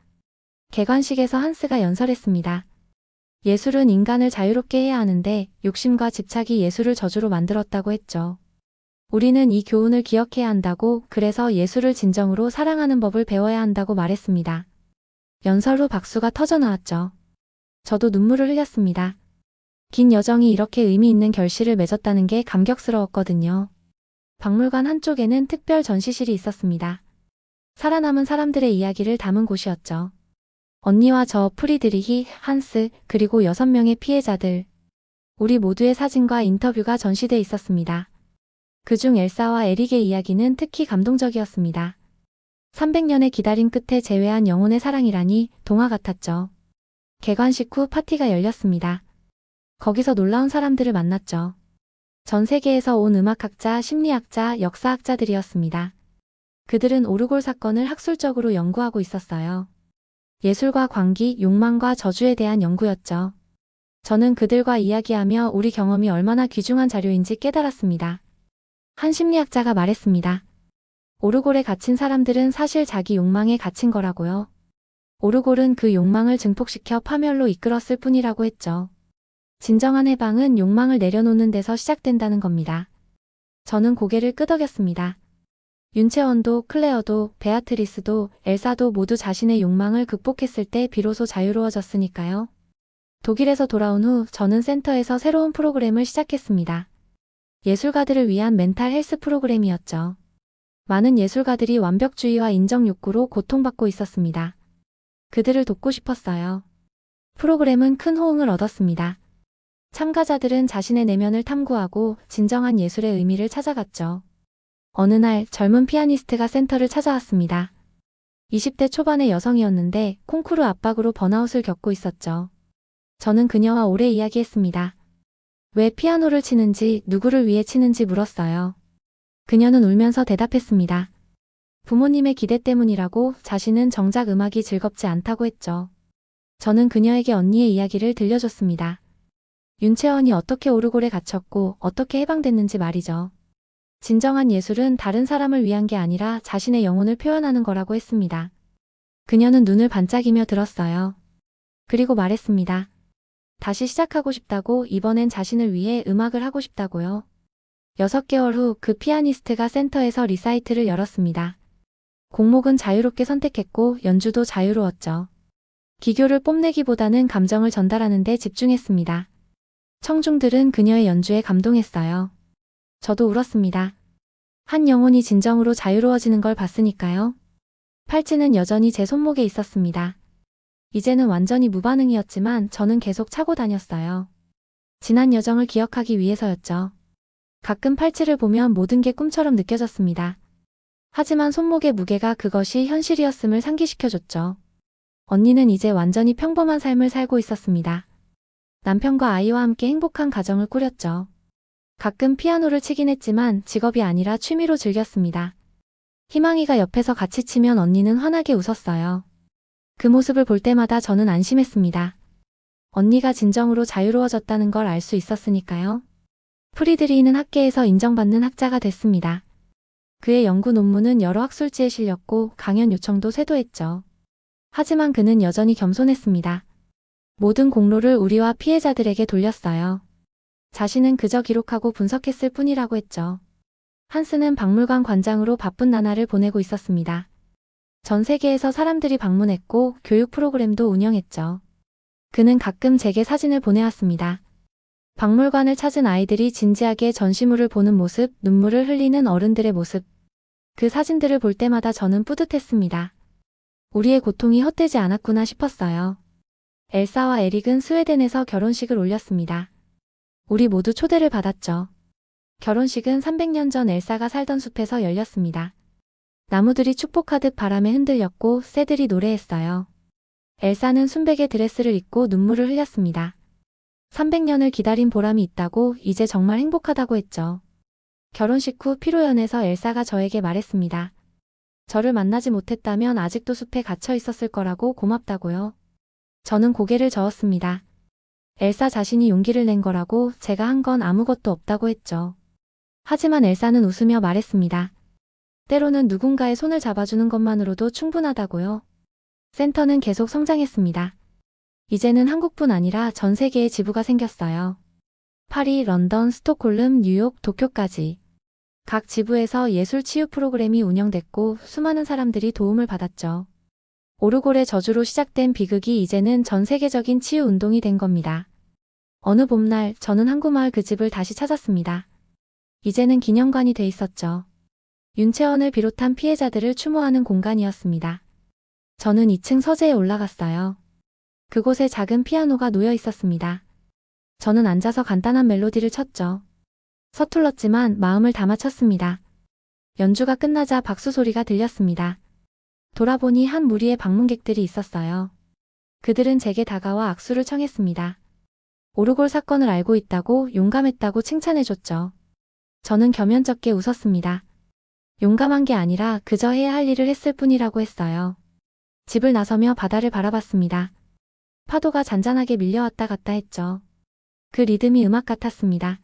[SPEAKER 1] 개관식에서 한스가 연설했습니다. 예술은 인간을 자유롭게 해야 하는데 욕심과 집착이 예술을 저주로 만들었다고 했죠. 우리는 이 교훈을 기억해야 한다고, 그래서 예술을 진정으로 사랑하는 법을 배워야 한다고 말했습니다. 연설 후 박수가 터져나왔죠. 저도 눈물을 흘렸습니다. 긴 여정이 이렇게 의미 있는 결실을 맺었다는 게 감격스러웠거든요. 박물관 한쪽에는 특별 전시실이 있었습니다. 살아남은 사람들의 이야기를 담은 곳이었죠. 언니와 저, 프리드리히, 한스, 그리고 6명의 피해자들. 우리 모두의 사진과 인터뷰가 전시돼 있었습니다. 그중 엘사와 에릭의 이야기는 특히 감동적이었습니다. 300년의 기다림 끝에 재회한 영혼의 사랑이라니 동화 같았죠. 개관식 후 파티가 열렸습니다. 거기서 놀라운 사람들을 만났죠. 전 세계에서 온 음악학자, 심리학자, 역사학자들이었습니다. 그들은 오르골 사건을 학술적으로 연구하고 있었어요. 예술과 광기, 욕망과 저주에 대한 연구였죠. 저는 그들과 이야기하며 우리 경험이 얼마나 귀중한 자료인지 깨달았습니다. 한 심리학자가 말했습니다. 오르골에 갇힌 사람들은 사실 자기 욕망에 갇힌 거라고요. 오르골은 그 욕망을 증폭시켜 파멸로 이끌었을 뿐이라고 했죠. 진정한 해방은 욕망을 내려놓는 데서 시작된다는 겁니다. 저는 고개를 끄덕였습니다. 윤채원도, 클레어도, 베아트리스도, 엘사도 모두 자신의 욕망을 극복했을 때 비로소 자유로워졌으니까요. 독일에서 돌아온 후 저는 센터에서 새로운 프로그램을 시작했습니다. 예술가들을 위한 멘탈 헬스 프로그램이었죠. 많은 예술가들이 완벽주의와 인정 욕구로 고통받고 있었습니다. 그들을 돕고 싶었어요. 프로그램은 큰 호응을 얻었습니다. 참가자들은 자신의 내면을 탐구하고 진정한 예술의 의미를 찾아갔죠. 어느 날 젊은 피아니스트가 센터를 찾아왔습니다. 20대 초반의 여성이었는데 콩쿠르 압박으로 번아웃을 겪고 있었죠. 저는 그녀와 오래 이야기했습니다. 왜 피아노를 치는지, 누구를 위해 치는지 물었어요. 그녀는 울면서 대답했습니다. 부모님의 기대 때문이라고, 자신은 정작 음악이 즐겁지 않다고 했죠. 저는 그녀에게 언니의 이야기를 들려줬습니다. 윤채원이 어떻게 오르골에 갇혔고 어떻게 해방됐는지 말이죠. 진정한 예술은 다른 사람을 위한 게 아니라 자신의 영혼을 표현하는 거라고 했습니다. 그녀는 눈을 반짝이며 들었어요. 그리고 말했습니다. 다시 시작하고 싶다고, 이번엔 자신을 위해 음악을 하고 싶다고요. 6개월 후 그 피아니스트가 센터에서 리사이트를 열었습니다. 곡목은 자유롭게 선택했고 연주도 자유로웠죠. 기교를 뽐내기보다는 감정을 전달하는 데 집중했습니다. 청중들은 그녀의 연주에 감동했어요. 저도 울었습니다. 한 영혼이 진정으로 자유로워지는 걸 봤으니까요. 팔찌는 여전히 제 손목에 있었습니다. 이제는 완전히 무반응이었지만 저는 계속 차고 다녔어요. 지난 여정을 기억하기 위해서였죠. 가끔 팔찌를 보면 모든 게 꿈처럼 느껴졌습니다. 하지만 손목의 무게가 그것이 현실이었음을 상기시켜줬죠. 언니는 이제 완전히 평범한 삶을 살고 있었습니다. 남편과 아이와 함께 행복한 가정을 꾸렸죠. 가끔 피아노를 치긴 했지만 직업이 아니라 취미로 즐겼습니다. 희망이가 옆에서 같이 치면 언니는 환하게 웃었어요. 그 모습을 볼 때마다 저는 안심했습니다. 언니가 진정으로 자유로워졌다는 걸 알 수 있었으니까요. 프리드리히는 학계에서 인정받는 학자가 됐습니다. 그의 연구 논문은 여러 학술지에 실렸고 강연 요청도 쇄도했죠. 하지만 그는 여전히 겸손했습니다. 모든 공로를 우리와 피해자들에게 돌렸어요. 자신은 그저 기록하고 분석했을 뿐이라고 했죠. 한스는 박물관 관장으로 바쁜 나날을 보내고 있었습니다. 전 세계에서 사람들이 방문했고 교육 프로그램도 운영했죠. 그는 가끔 제게 사진을 보내왔습니다. 박물관을 찾은 아이들이 진지하게 전시물을 보는 모습, 눈물을 흘리는 어른들의 모습. 그 사진들을 볼 때마다 저는 뿌듯했습니다. 우리의 고통이 헛되지 않았구나 싶었어요. 엘사와 에릭은 스웨덴에서 결혼식을 올렸습니다. 우리 모두 초대를 받았죠. 결혼식은 300년 전 엘사가 살던 숲에서 열렸습니다. 나무들이 축복하듯 바람에 흔들렸고 새들이 노래했어요. 엘사는 순백의 드레스를 입고 눈물을 흘렸습니다. 300년을 기다린 보람이 있다고, 이제 정말 행복하다고 했죠. 결혼식 후 피로연에서 엘사가 저에게 말했습니다. 저를 만나지 못했다면 아직도 숲에 갇혀 있었을 거라고 고맙다고요. 저는 고개를 저었습니다. 엘사 자신이 용기를 낸 거라고, 제가 한 건 아무것도 없다고 했죠. 하지만 엘사는 웃으며 말했습니다. 때로는 누군가의 손을 잡아주는 것만으로도 충분하다고요. 센터는 계속 성장했습니다. 이제는 한국뿐 아니라 전 세계에 지부가 생겼어요. 파리, 런던, 스톡홀름, 뉴욕, 도쿄까지. 각 지부에서 예술 치유 프로그램이 운영됐고 수많은 사람들이 도움을 받았죠. 오르골의 저주로 시작된 비극이 이제는 전 세계적인 치유 운동이 된 겁니다. 어느 봄날 저는 항구마을 그 집을 다시 찾았습니다. 이제는 기념관이 돼 있었죠. 윤채원을 비롯한 피해자들을 추모하는 공간이었습니다. 저는 2층 서재에 올라갔어요. 그곳에 작은 피아노가 놓여 있었습니다. 저는 앉아서 간단한 멜로디를 쳤죠. 서툴렀지만 마음을 담아 쳤습니다. 연주가 끝나자 박수 소리가 들렸습니다. 돌아보니 한 무리의 방문객들이 있었어요. 그들은 제게 다가와 악수를 청했습니다. 오르골 사건을 알고 있다고 용감했다고 칭찬해줬죠. 저는 겸연쩍게 웃었습니다. 용감한 게 아니라 그저 해야 할 일을 했을 뿐이라고 했어요. 집을 나서며 바다를 바라봤습니다. 파도가 잔잔하게 밀려왔다 갔다 했죠. 그 리듬이 음악 같았습니다.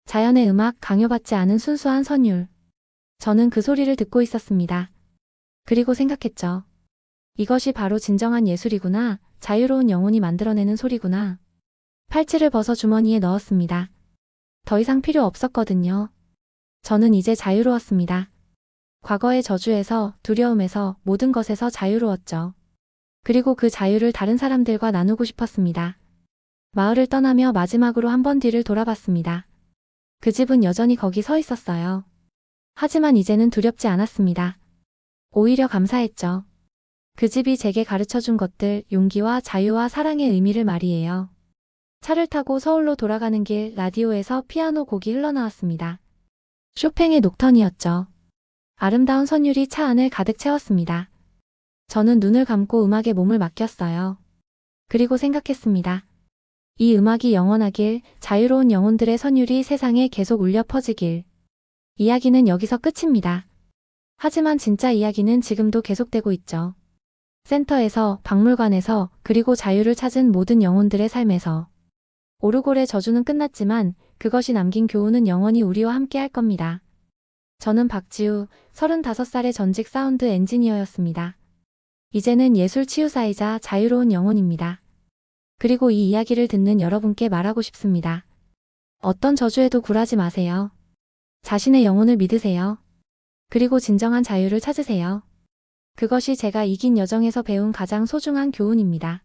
[SPEAKER 1] 자연의 음악, 강요받지 않은 순수한 선율. 저는 그 소리를 듣고 있었습니다. 그리고 생각했죠. 이것이 바로 진정한 예술이구나. 자유로운 영혼이 만들어내는 소리구나. 팔찌를 벗어 주머니에 넣었습니다. 더 이상 필요 없었거든요. 저는 이제 자유로웠습니다. 과거의 저주에서, 두려움에서, 모든 것에서 자유로웠죠. 그리고 그 자유를 다른 사람들과 나누고 싶었습니다. 마을을 떠나며 마지막으로 한 번 뒤를 돌아봤습니다. 그 집은 여전히 거기 서 있었어요. 하지만 이제는 두렵지 않았습니다. 오히려 감사했죠. 그 집이 제게 가르쳐준 것들, 용기와 자유와 사랑의 의미를 말이에요. 차를 타고 서울로 돌아가는 길 라디오에서 피아노 곡이 흘러나왔습니다. 쇼팽의 녹턴이었죠. 아름다운 선율이 차 안을 가득 채웠습니다. 저는 눈을 감고 음악에 몸을 맡겼어요. 그리고 생각했습니다. 이 음악이 영원하길, 자유로운 영혼들의 선율이 세상에 계속 울려 퍼지길. 이야기는 여기서 끝입니다. 하지만 진짜 이야기는 지금도 계속되고 있죠. 센터에서, 박물관에서, 그리고 자유를 찾은 모든 영혼들의 삶에서. 오르골의 저주는 끝났지만 그것이 남긴 교훈은 영원히 우리와 함께 할 겁니다. 저는 박지우, 35살의 전직 사운드 엔지니어였습니다. 이제는 예술 치유사이자 자유로운 영혼입니다. 그리고 이 이야기를 듣는 여러분께 말하고 싶습니다. 어떤 저주에도 굴하지 마세요. 자신의 영혼을 믿으세요. 그리고 진정한 자유를 찾으세요. 그것이 제가 이긴 여정에서 배운 가장 소중한 교훈입니다.